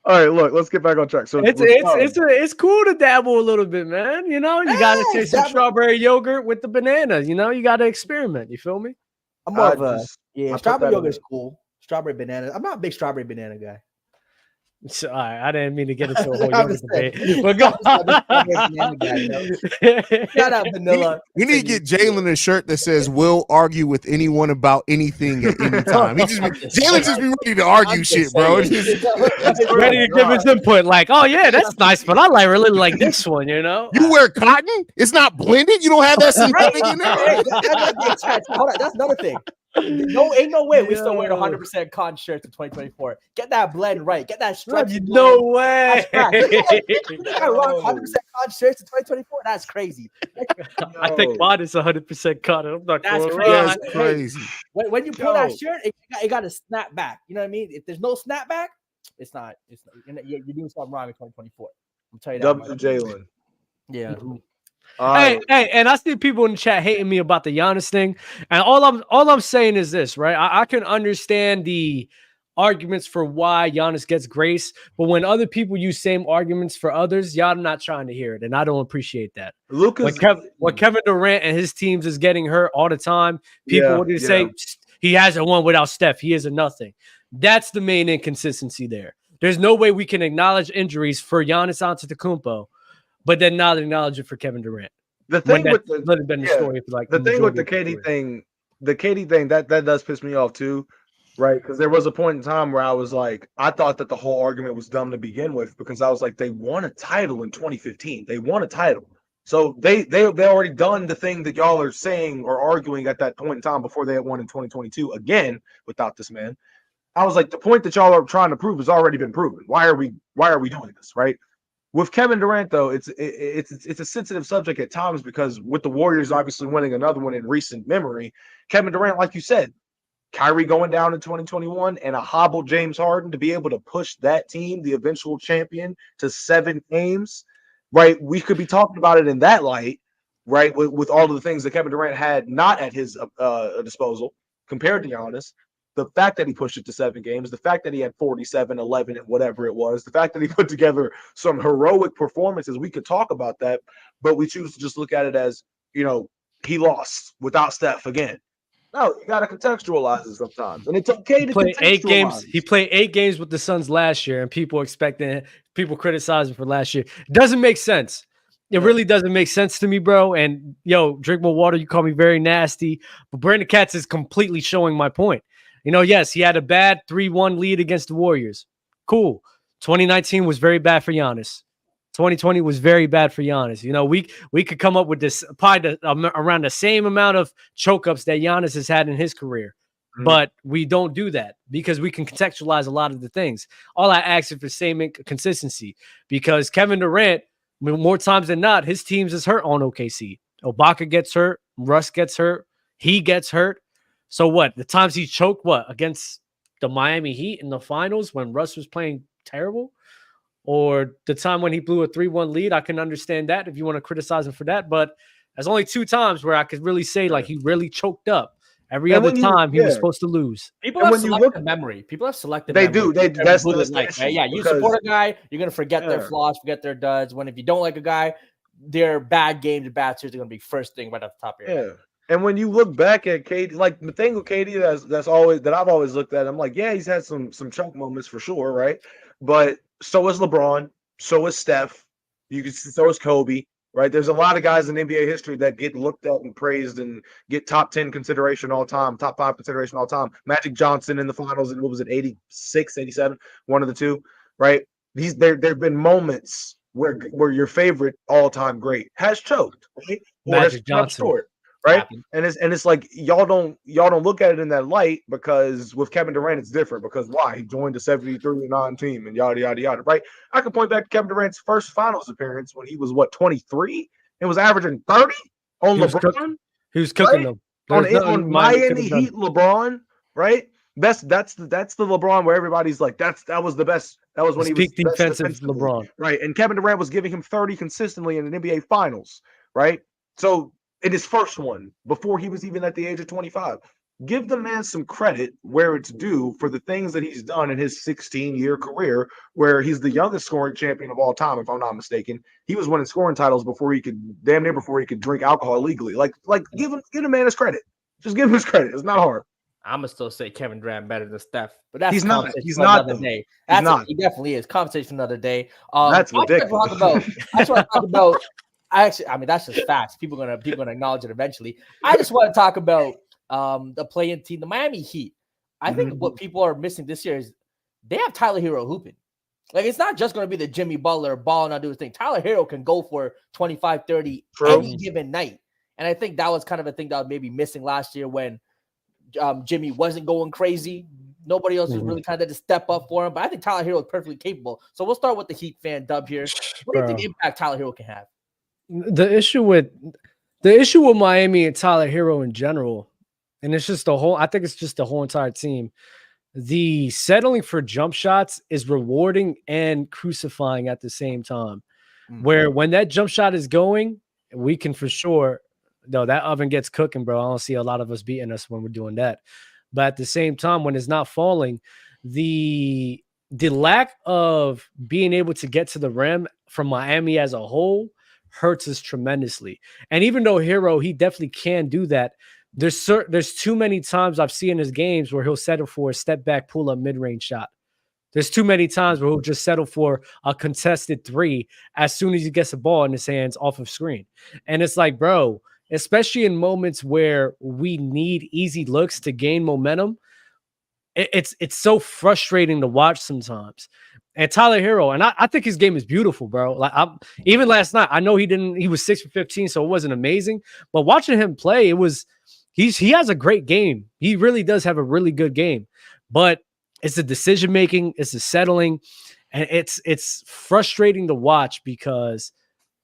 All right, look, let's get back on track. So it's cool to dabble a little bit, man. You know, you gotta taste some strawberry yogurt with the banana. You know, you gotta experiment. You feel me? I'm more of a strawberry yogurt is cool. Strawberry banana. I'm not a big strawberry banana guy. So, all right, I didn't mean to get into a whole yogurt debate, but go. Shout out vanilla. We need to get Jalen a shirt that says "We'll argue with anyone about anything at any time." Jalen just be ready to argue shit, bro. Ready to give his input, like, oh yeah, that's nice, but I really like this one. You know, you wear cotton. It's not blended. You don't have that synthetic in there. Hold on, that's another thing. Ain't no way we still wearing 100% cotton shirts in 2024. Get that blend right. Get that stretch. No way. 100% cotton shirts in 2024. That's crazy. I think mine is 100% cotton. I'm not. That's crazy. That's crazy. When you pull that shirt, it got to snap back. You know what I mean? If there's no snap back, it's not. You're doing something wrong in 2024. I'm telling you that. Dub to Jalen. Yeah. Hey, and I see people in the chat hating me about the Giannis thing, and all I'm saying is this, right? I can understand the arguments for why Giannis gets grace, but when other people use same arguments for others, y'all not trying to hear it, and I don't appreciate that. When Kevin Durant and his teams is getting hurt all the time, people would say he hasn't won without Steph. He is a nothing. That's the main inconsistency there. There's no way we can acknowledge injuries for Giannis Antetokounmpo, but then not acknowledge it for Kevin Durant. The thing with the KD thing that does piss me off too, right? Because there was a point in time where I was like, I thought that the whole argument was dumb to begin with, because I was like, they won a title in 2015. They won a title, so they already done the thing that y'all are saying or arguing at that point in time before they had won in 2022 again without this man. I was like, the point that y'all are trying to prove has already been proven. Why are we doing this, right? With Kevin Durant, though, it's a sensitive subject at times, because with the Warriors obviously winning another one in recent memory, Kevin Durant, like you said, Kyrie going down in 2021 and a hobbled James Harden to be able to push that team, the eventual champion, to 7 games, right? We could be talking about it in that light, right? With all of the things that Kevin Durant had not at his disposal compared to Giannis. The fact that he pushed it to 7 games, the fact that he had 47, 11, and whatever it was, the fact that he put together some heroic performances, we could talk about that, but we choose to just look at it as, he lost without Steph again. No, you got to contextualize it sometimes. And it's okay to play 8 games. He played 8 games with the Suns last year, and people criticizing for last year. It doesn't make sense. It really doesn't make sense to me, bro. And, drink more water. You call me very nasty, but Brandon Katz is completely showing my point. Yes, he had a bad 3-1 lead against the Warriors. Cool. 2019 was very bad for Giannis. 2020 was very bad for Giannis. You know, we could come up with this probably around the same amount of choke ups that Giannis has had in his career. But we don't do that because we can contextualize a lot of the things. All I ask is for same consistency because Kevin Durant, more times than not, his teams is hurt on OKC. Ibaka gets hurt, Russ gets hurt, he gets hurt. So what? The times he choked, what? Against the Miami Heat in the finals when Russ was playing terrible? Or the time when he blew a 3-1 lead? I can understand that if you want to criticize him for that. But there's only 2 times where I could really say like he really choked up. Every other time he was supposed to lose. People have selective memory. People have selective memory. They do. That's the like, right? Yeah, you support a guy, you're gonna forget their flaws, forget their duds. When if you don't like a guy, their bad games and bad series are gonna be first thing right off the top of your head. And when you look back at KD, like the thing with KD that's always that I've always looked at, I'm like, yeah, he's had some choke moments for sure, right? But so is LeBron, so is Steph, so is Kobe. Right, there's a lot of guys in NBA history that get looked at and praised and get top 10 consideration all time, top 5 consideration all time. Magic Johnson in the finals, and what was it, 86, 87, one of the two, right? There've been moments where your favorite all time great has choked, right? Magic Johnson. Short, right? And it's like y'all don't look at it in that light because with Kevin Durant it's different because why? He joined the 73-9 team and yada yada yada, right? I can point back to Kevin Durant's first finals appearance when he was 23 and was averaging 30 on LeBron. He was cooking them on Miami Heat LeBron, right? That's the LeBron where everybody's like that was the best. That was when he was peak defensive LeBron, right? And Kevin Durant was giving him 30 consistently in an NBA Finals, right? So in his first one, before he was even at the age of 25. Give the man some credit where it's due for the things that he's done in his 16-year career, where he's the youngest scoring champion of all time, if I'm not mistaken. He was winning scoring titles before he could drink alcohol legally. Like give the man his credit. Just give him his credit. It's not hard. I'm gonna still say Kevin Durant better than Steph, but that's he's not. He's not another day. He definitely is. Conversation for another day. That's ridiculous. That's what I talk about. I mean, that's just facts. People are gonna acknowledge it eventually. I just want to talk about the play-in team, the Miami Heat. I think what people are missing this year is they have Tyler Hero hooping. Like, it's not just going to be the Jimmy Butler ball not do his thing. Tyler Hero can go for 25, 30 any given night. And I think that was kind of a thing that was maybe missing last year when Jimmy wasn't going crazy. Nobody else was really kind of to step up for him. But I think Tyler Hero is perfectly capable. So we'll start with the Heat fan dub here. What do you think impact Tyler Hero can have? The issue with Miami and Tyler Hero in general, and it's just I think it's just the whole entire team. The settling for jump shots is rewarding and crucifying at the same time. Where when that jump shot is going, we can for sure, though that oven gets cooking, bro. I don't see a lot of us beating us when we're doing that. But at the same time, when it's not falling, the lack of being able to get to the rim from Miami as a whole hurts us tremendously. And even though Hero, he definitely can do that, there's too many times I've seen in his games where he'll settle for a step back, pull up mid-range shot. There's too many times where he'll just settle for a contested 3 as soon as he gets the ball in his hands off of screen. And it's like, bro, especially in moments where we need easy looks to gain momentum, it's so frustrating to watch sometimes. And Tyler Hero, and I think his game is beautiful, bro. Like even last night, I know he was 6 for 15, so it wasn't amazing. But watching him play, he has a great game. He really does have a really good game. But it's the decision making, it's the settling, and it's frustrating to watch because,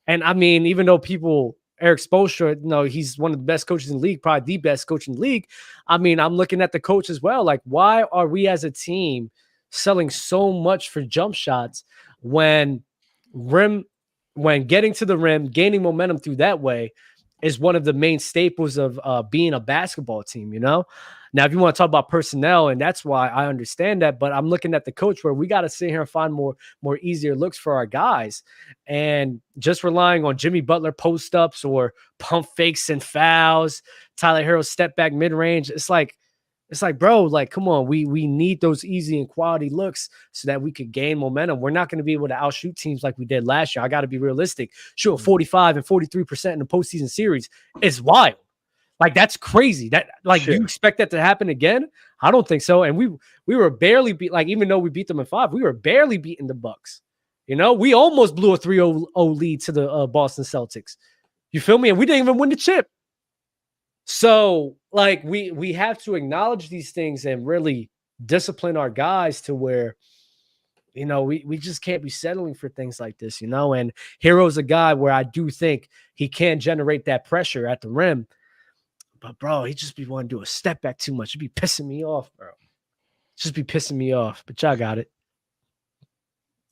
and I mean, even though Eric Spoelstra, he's one of the best coaches in the league, probably the best coach in the league. I mean, I'm looking at the coach as well. Like, why are we as a team selling so much for jump shots when getting to the rim, gaining momentum through that way is one of the main staples of being a basketball team, Now, if you want to talk about personnel, and that's why I understand that, but I'm looking at the coach where we got to sit here and find more easier looks for our guys. And just relying on Jimmy Butler post-ups or pump fakes and fouls, Tyler Hero step back mid-range, it's like, bro, like, come on, we need those easy and quality looks so that we could gain momentum. We're not going to be able to outshoot teams like we did last year. I got to be realistic. Shooting 45 and 43% in the postseason series is wild. Like, that's crazy. You expect that to happen again? I don't think so. And we were barely beat. Like, even though we beat them in 5, we were barely beating the Bucks. You know, we almost blew a 3-0 lead to the Boston Celtics. You feel me? And we didn't even win the chip. So, like, we have to acknowledge these things and really discipline our guys to where, you know, we just can't be settling for things like this, you know. And Hero's a guy where I do think he can generate that pressure at the rim. But, bro, he just be wanting to do a step back too much. It'd be pissing me off, bro. Just be pissing me off. But y'all got it.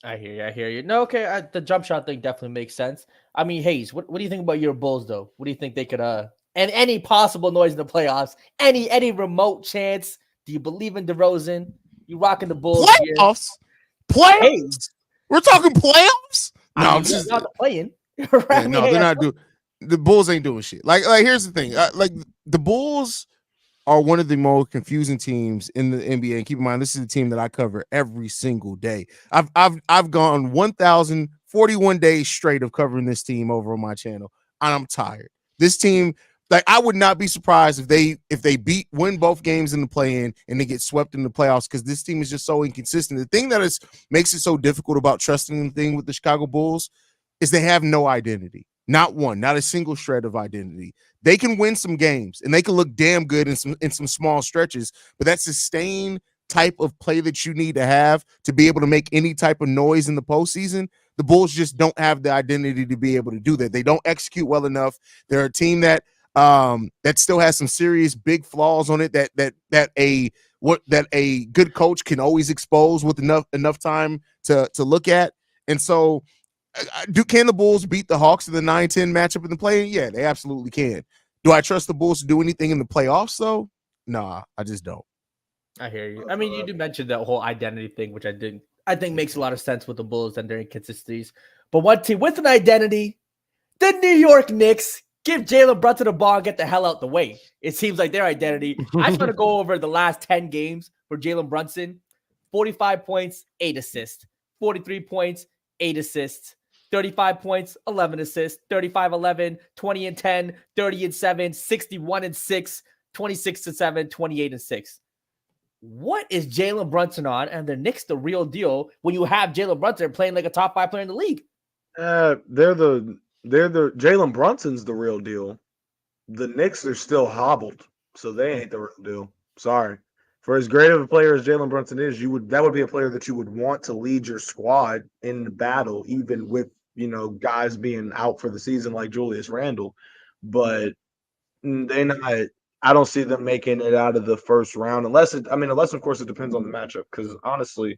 I hear you. No, okay. The jump shot thing definitely makes sense. I mean, Hayes, what do you think about your Bulls, though? What do you think they could and any possible noise in the playoffs? Any remote chance? Do you believe in DeRozan? You rocking the Bulls Playoffs? Playoffs? Hayes. We're talking playoffs? No, I mean, I'm just not playing. yeah, no, they're not doing. The Bulls ain't doing shit. Like here's the thing. Like the Bulls are one of the most confusing teams in the NBA. And keep in mind, this is a team that I cover every single day. I've gone 1,041 days straight of covering this team over on my channel, and I'm tired. This team, like, I would not be surprised if they win both games in the play-in and they get swept in the playoffs, because this team is just so inconsistent. The thing that makes it so difficult about trusting the thing with the Chicago Bulls is they have no identity. Not one, not a single shred of identity. They can win some games and they can look damn good in some small stretches, but that sustained type of play that you need to have to be able to make any type of noise in the postseason, the Bulls just don't have the identity to be able to do that. They don't execute well enough. They're a team that still has some serious big flaws on it that a good coach can always expose with enough time to look at. And so can the Bulls beat the Hawks in the 9-10 matchup in the play? Yeah, they absolutely can. Do I trust the Bulls to do anything in the playoffs, though? Nah, I just don't. I hear you. I mean, you did mention that whole identity thing, which I think makes a lot of sense with the Bulls and their inconsistencies. But one team with an identity, the New York Knicks, give Jalen Brunson the ball and get the hell out the way. It seems like their identity. I just want to go over the last 10 games for Jalen Brunson. 45 points, 8 assists. 43 points, 8 assists. 35 points, 11 assists, 35-11, 20-10, 30-7, 61-6, 26-7, 28-6. What is Jalen Brunson on? And the Knicks the real deal when you have Jalen Brunson playing like a top 5 player in the league? They're the Jalen Brunson's the real deal. The Knicks are still hobbled, so they ain't the real deal. Sorry. For as great of a player as Jalen Brunson is, that would be a player that you would want to lead your squad in the battle, even with, you know, guys being out for the season like Julius Randle. But they're not. I don't see them making it out of the first round unless of course it depends on the matchup. Because honestly,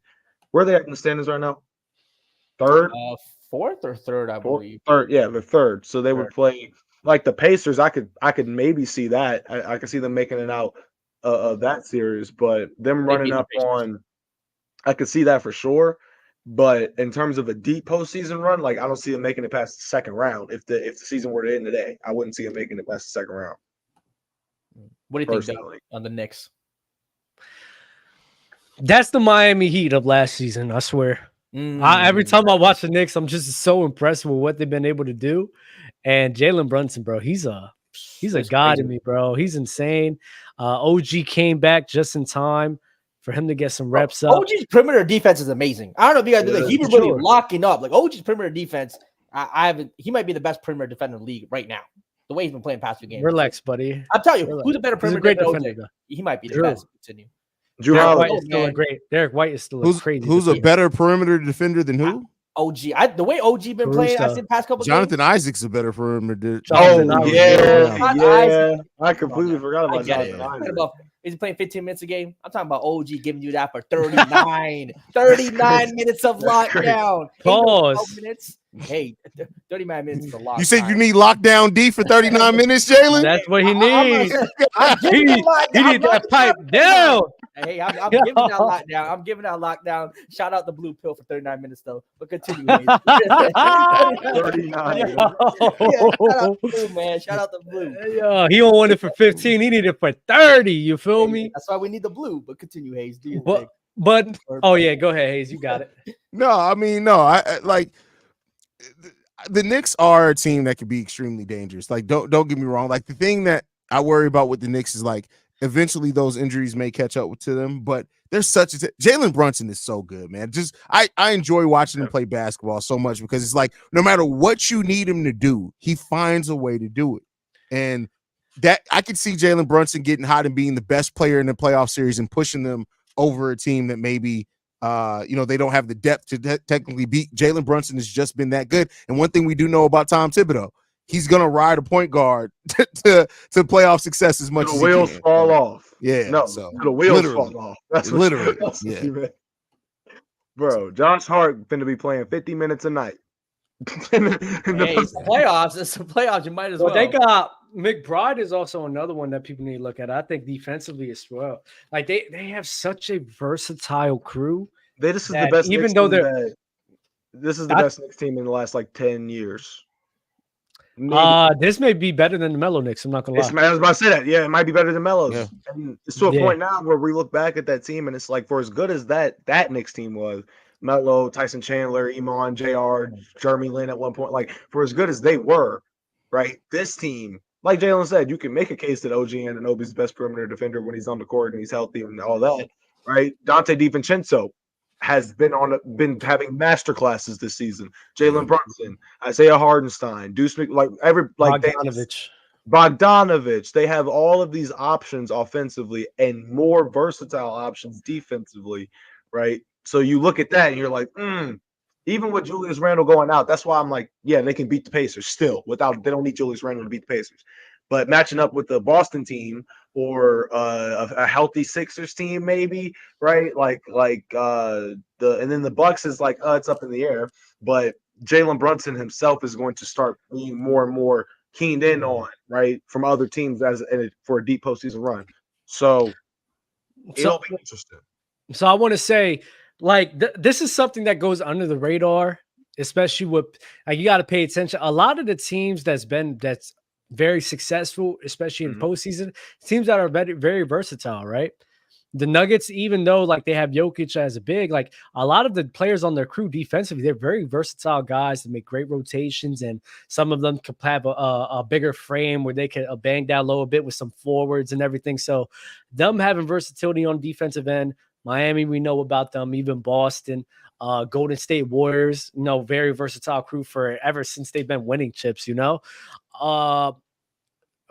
where are they at in the standings right now? Third, fourth or third, I believe. Third, yeah, the third. So they would play like the Pacers. I could maybe see that. I could see them making it out of that series, but them running up on, I could see that for sure. But in terms of a deep postseason run, like I don't see them making it past the second round. If the season were to end today, I wouldn't see them making it past the second round. What do you think on the Knicks? That's the Miami Heat of last season, I swear. Every time I watch the Knicks, I'm just so impressed with what they've been able to do. And Jalen Brunson, bro, he's a god to me, bro. He's insane. OG came back just in time for him to get some reps up. OG's perimeter defense is amazing. I don't know if you guys do that. He was really locking up. Like OG's perimeter defense, he might be the best perimeter defender in the league right now. The way he's been playing past 2 games. Relax, buddy. I'll tell you, who's a better perimeter defender? He might be the best. Continue. Derek White is still great. Derek White is still crazy. Who's a better perimeter defender than who? OG. The way OG been playing, I've seen past couple Jonathan games. Isaac's a better perimeter. Yeah. I completely forgot about Jonathan Isaac. He's playing 15 minutes a game. I'm talking about OG giving you that for 39. 39 minutes of lockdown. Pause. Minutes. Hey, 39 minutes is a lot. You said you need lockdown D for 39 minutes, Jalen? That's what he needs. He needs that pipe down. Hey, I'm giving that lockdown. I'm giving that lockdown. Shout out the blue pill for 39 minutes, though. But continue. 39. Yeah, shout out the blue, man. Shout out the blue. Yeah, he don't want it for 15. He need it for 30. You feel me? That's why we need the blue. But continue, Hayes. But oh yeah, go ahead, Hayes. You got it. No, I mean, no. I like the Knicks are a team that can be extremely dangerous. Like, don't get me wrong. Like, the thing that I worry about with the Knicks is like eventually those injuries may catch up to them. But there's such a Jalen Brunson is so good, man. Just I enjoy watching him play basketball so much because it's like no matter what you need him to do, he finds a way to do it. And that I could see Jalen Brunson getting hot and being the best player in the playoff series and pushing them over a team that maybe they don't have the depth to technically beat. Jalen Brunson has just been that good. And one thing we do know about Tom Thibodeau, he's gonna ride a point guard to playoff success as much as the wheels fall off. Yeah, no, so the wheels fall off. That's literally, yeah. Bro, Josh Hart finna be playing 50 minutes a night. Hey, it's the playoffs. It's the playoffs. You might as well. They got McBride is also another one that people need to look at. I think defensively as well. Like they have such a versatile crew. This is the best. Even though this is the best Knicks team in the last like 10 years. This may be better than the Melo Knicks. I'm not gonna lie. I was about to say that. Yeah, it might be better than Melo's. Yeah. And it's to a point now where we look back at that team and it's like for as good as that Knicks team was, Melo, Tyson Chandler, Iman, JR, Jeremy Lin at one point, like for as good as they were, right? This team, like Jalen said, you can make a case that OG Anunoby's the best perimeter defender when he's on the court and he's healthy and all that, right? Dante DiVincenzo has been having master classes this season. Jalen Brunson, Isaiah Hardenstein, Deuce Bogdanovich. They have all of these options offensively and more versatile options defensively, right? So you look at that and you're like, even with Julius Randle going out, that's why I'm like, yeah, they can beat the Pacers still they don't need Julius Randle to beat the Pacers. But matching up with the Boston team or a healthy Sixers team, maybe, right? And then the Bucks is like, it's up in the air. But Jalen Brunson himself is going to start being more and more keened in on, right, from other teams for a deep postseason run. So it'll be interesting. So I want to say, like, this is something that goes under the radar, especially with you got to pay attention. A lot of the teams that's very successful, especially in postseason, teams that are very, very versatile, right? The Nuggets, even though like they have Jokic as a big, like a lot of the players on their crew defensively, they're very versatile guys that make great rotations, and some of them could have a bigger frame where they can bang down low a bit with some forwards and everything. So them having versatility on defensive end, Miami, we know about them, even Boston, Golden State Warriors, very versatile crew ever since they've been winning chips,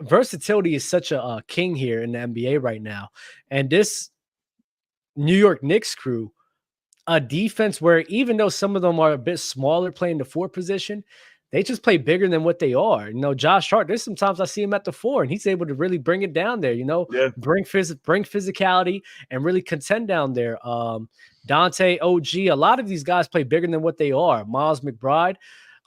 versatility is such a king here in the NBA right now. And this New York Knicks crew, a defense where even though some of them are a bit smaller playing the 4 position, they just play bigger than what they are. Josh Hart, there's sometimes I see him at the 4 and he's able to really bring it down there, bring physicality and really contend down there. Dante, OG, a lot of these guys play bigger than what they are. Miles McBride.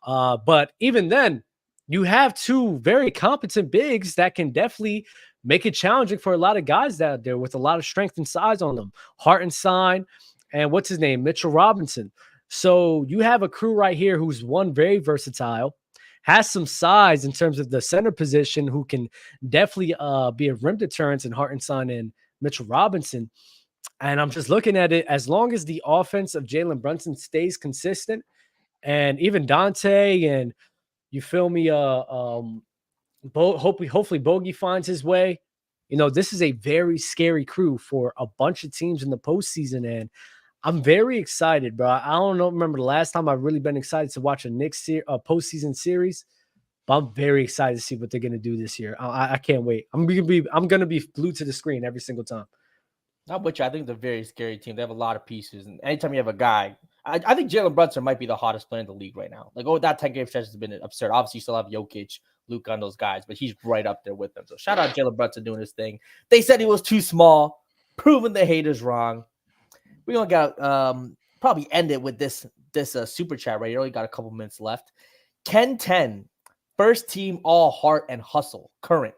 But even then, you have 2 very competent bigs that can definitely make it challenging for a lot of guys out there with a lot of strength and size on them. Hartenstein and what's his name? Mitchell Robinson. So you have a crew right here who's very versatile, has some size in terms of the center position, who can definitely be a rim deterrence in Hartenstein and Mitchell Robinson. And I'm just looking at it, as long as the offense of Jalen Brunson stays consistent, and even Dante and you feel me, hopefully Bogey finds his way. This is a very scary crew for a bunch of teams in the postseason, and I'm very excited, bro. I don't remember the last time I've really been excited to watch a Knicks postseason series, but I'm very excited to see what they're gonna do this year. I can't wait. I'm gonna be glued to the screen every single time. Not with you. I think it's a very scary team. They have a lot of pieces, and anytime you have a guy, I think Jalen Brunson might be the hottest player in the league right now. Like, that 10-game stretch has been absurd. Obviously, you still have Jokic, Luka, on those guys, but he's right up there with them. So shout out Jalen Brunson doing his thing. They said he was too small, proving the haters wrong. We only got probably end it with this super chat right here. Only got a couple minutes left. Ken 10, first team all heart and hustle, current.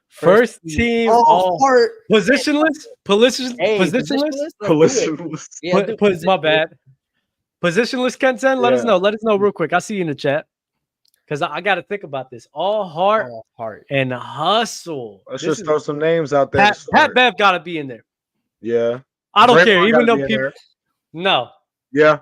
First team all heart. Positionless? Positionless. My bad. Positionless, Ken 10. Let us know. Let us know real quick. I'll see you in the chat. Because I got to think about this. All heart and hustle. Let's just throw some names out there. Pat Bev got to be in there. Yeah. I don't care. Even though people. No. Yeah.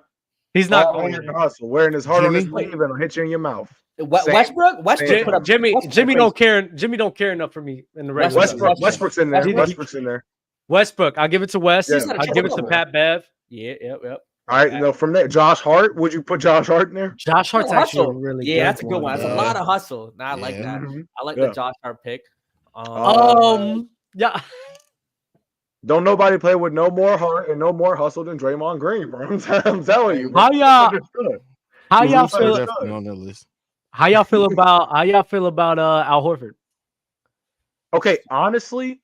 He's not All going. hard and hustle. Wearing his heart on his Jimmy? sleeve and I'll hit you in your mouth. Westbrook put up Jimmy Westbrook don't care. Jimmy don't care enough for me in the regular season. Westbrook's in there. Westbrook. Westbrook's in there. Westbrook, I'll give it to West. Yeah. I'll give it to Pat Bev. Yeah, yep. All right, no, from there, Josh Hart. Would you put Josh Hart in there? Josh Hart's actually a really good that's a good one. That's a Yeah. lot of hustle. Nah, I like Yeah. that. Mhm. I like Yeah. the Josh Hart pick. Yeah. Don't nobody play with no more heart and no more hustle than Draymond Green, bro. I'm telling you. How y'all He's feel? definitely on that list. How y'all feel about Al Horford? Okay, honestly,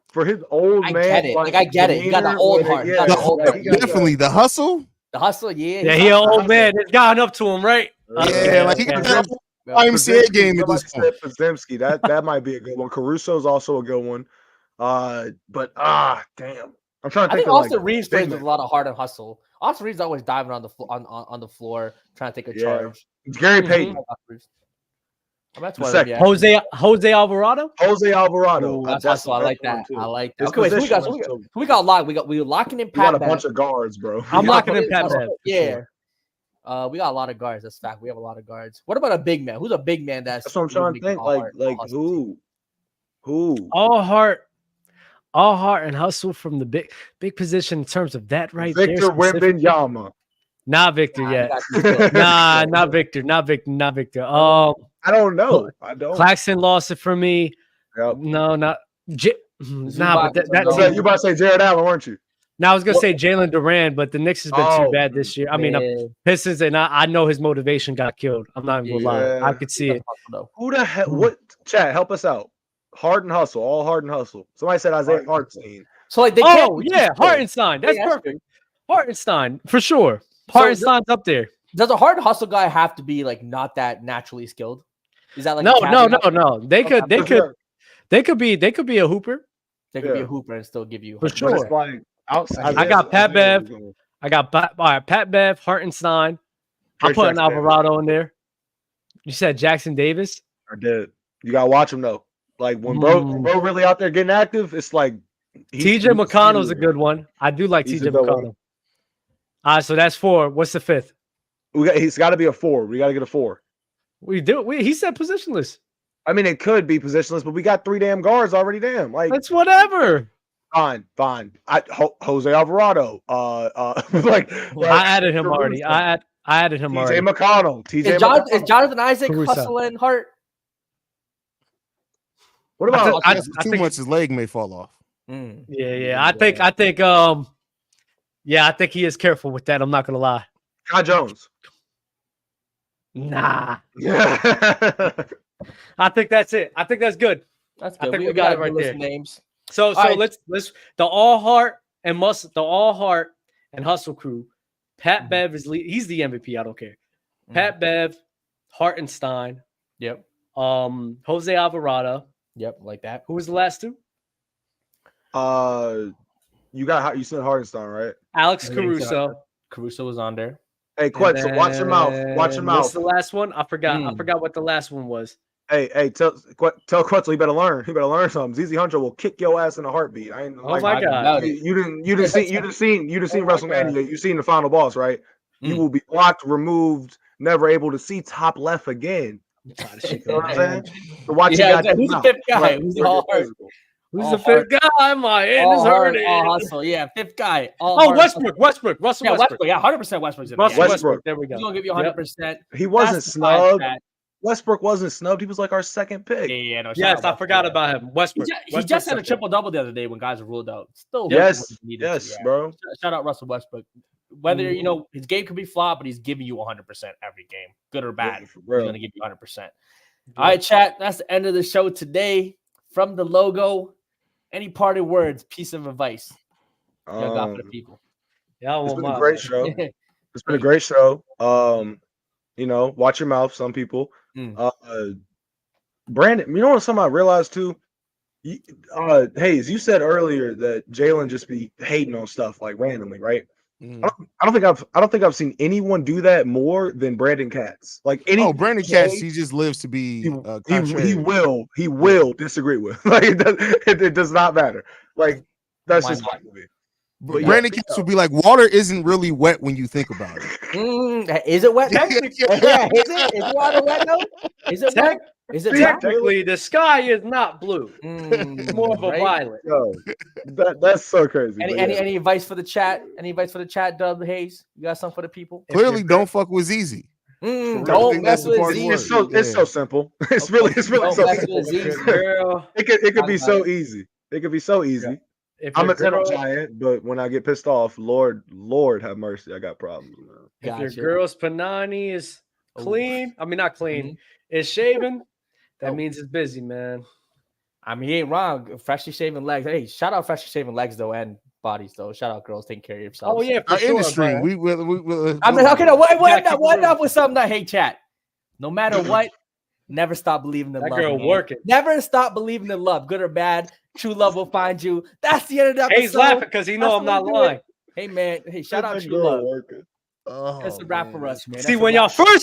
for his old I man, get it. Like, I get it. He got the demeanor, old like, heart. He yeah, got the old like, heart. he got Definitely the hustle. The hustle, yeah. Yeah, he an old man. It's gotten up to him, right? Yeah, like he okay. got that YMCA game at this point. Podziemski, that might be a good one. Caruso's also a good one. But damn, I'm trying to I think think of Austin like Reeves big plays with men. a lot of heart and hustle. Austin Reeves always diving on the on the floor, trying to take a Yeah. charge. It's Gary Payton, That's The one. second. Yeah. Jose Alvarado. Jose Alvarado. Ooh, that's hustle. I like that. I like that. His Okay, wait, so position is we got locked. We locking in we got Pat a bunch Bev. of guards, bro. I'm We got- locking in Pat Bev. for Yeah. sure. We got a lot of guards. That's fact. We have a lot of guards. What about a big man? Who's a big man That's what I'm trying to think. Like who? All heart and hustle from the big position in terms of that right there. Victor Wembanyama. Not Victor Nah, yet. you got- Nah, not Victor. Not Victor. I don't know. I don't. Claxton lost it for me. Yep. No, not nah, but You about to say Jared Allen, weren't you? now I was gonna say Jalen Duran, but the Knicks has been too bad this year. I mean, Pistons, and I know his motivation got killed. I'm not even gonna Yeah. lie. I could see it. Who the hell? What? Chat, help us out. Hard and hustle, all hard and hustle. Somebody said Isaiah Hartenstein. So like they Oh can't. yeah, Hartenstein. That's perfect. Hartenstein for sure. Hartenstein's up there. Does a hard hustle guy have to be like not that naturally skilled? Is that like No. a caveat? They could be a hooper They could be a hooper and still give you for But sure. it's like outside. I got Pat Bev. I got Pat Bev, Hartenstein. I'm putting Alvarado in there. You said Jackson Davis. I did. You gotta watch him though. Like when bro really out there getting active, it's like TJ McConnell's a good one. I do like He's TJ a good McConnell. one. All right, so that's 4. What's the 5th? He's got to be a 4. We got to get a 4. He said positionless. I mean, it could be positionless, but we got 3 damn guards already. Damn, like That's whatever. fine. Jose Alvarado. Like I added him already. I added him TJ already. McConnell. Is Jonathan Isaac Caruso. hustling Hart? What about? I Too think- much, his leg may fall off. Yeah. I think I think he is careful with that. I'm not gonna lie. Kai Jones. Nah. Yeah. I think that's it. I think that's good. That's I good. think we got it right list there. Names. So right. let's the all heart and hustle crew. Pat Bev he's the MVP. I don't care. Pat Bev, Hartenstein. Yep. Jose Alvarado. Yep. Like that. Who was the last 2? You said Hartenstein, right? Alex I think so. Caruso. Caruso was on there. Hey, Quetz, so watch your mouth. Watch your What's mouth. the last one? I forgot. I forgot what the last one was. Hey, tell Quetzel he better learn. He better learn something. ZZ Hunter will kick your ass in a heartbeat. I ain't. Oh my god! You didn't see WrestleMania. You seen the final boss, right? You will be blocked, removed, never able to see top left again. You know what I'm saying? So watch who's the 5th guy? Who's the all heart? Who's the 5th guy? My hand is hurting. All hustle. Yeah, 5th guy. Westbrook. Russell Westbrook. Yeah, 100% Westbrook's in there. Westbrook. There we go. He's gonna give you 100%. He wasn't snubbed. Westbrook wasn't snubbed. He was like our second pick. Yeah, no. Yes, I forgot about him. Westbrook. He just had a triple-double the other day when guys were ruled out. Still, yes, bro. Shout out Russell Westbrook. Whether his game could be flawed, but he's giving you 100% every game, good or bad. He's gonna give you 100%. All right, chat. That's the end of the show today. From the logo, any parting words, piece of advice y'all got for the people? It's been a great show. It's been a great show. Watch your mouth. Some people. Brandon, you know what? Something I realized too. Hayes, you said earlier that Jalen just be hating on stuff like randomly, right? I don't think I've seen anyone do that more than Brandon Katz. Like Brandon Katz, he just lives to be. He will disagree with. Like it does not matter. Like that's just like me. But Brandon Case would be like, water isn't really wet when you think about it. Is it wet? Technically, Yeah, is water wet though? Is it wet? Is it brown? technically, the sky is not blue. It's more of a Right? violet. Yo, that's so crazy. Any advice for the chat? Any advice for the chat, Dub Hayes? You got something for the people? Clearly, don't fuck with Easy. Don't mess with Z. It's so simple. It's really Don't so mess simple. with Z. Girl, It could be so easy. It could be so easy. if I'm your a tennis girl- giant, but when I get pissed off, Lord have mercy, I got problems. Man. If Gotcha. your girl's panani is clean, I mean not clean, is shaven, that means it's busy, man. I mean, he ain't wrong. Freshly shaven legs. Hey, shout out freshly shaven legs though, and bodies though. Shout out girls taking care of yourselves. Oh yeah, for Our sure. industry, but- we I mean, okay, no, what keep up with something that hate chat? No matter what, never stop believing in that love. girl man. working. Never stop believing in love, good or bad. True love will find you. That's the end of the episode. He's laughing because he know That's I'm not what we do. lying. Hey man, hey, shout out That True girl Love. working. That's a wrap for us, man. See, That's a when wrap. y'all first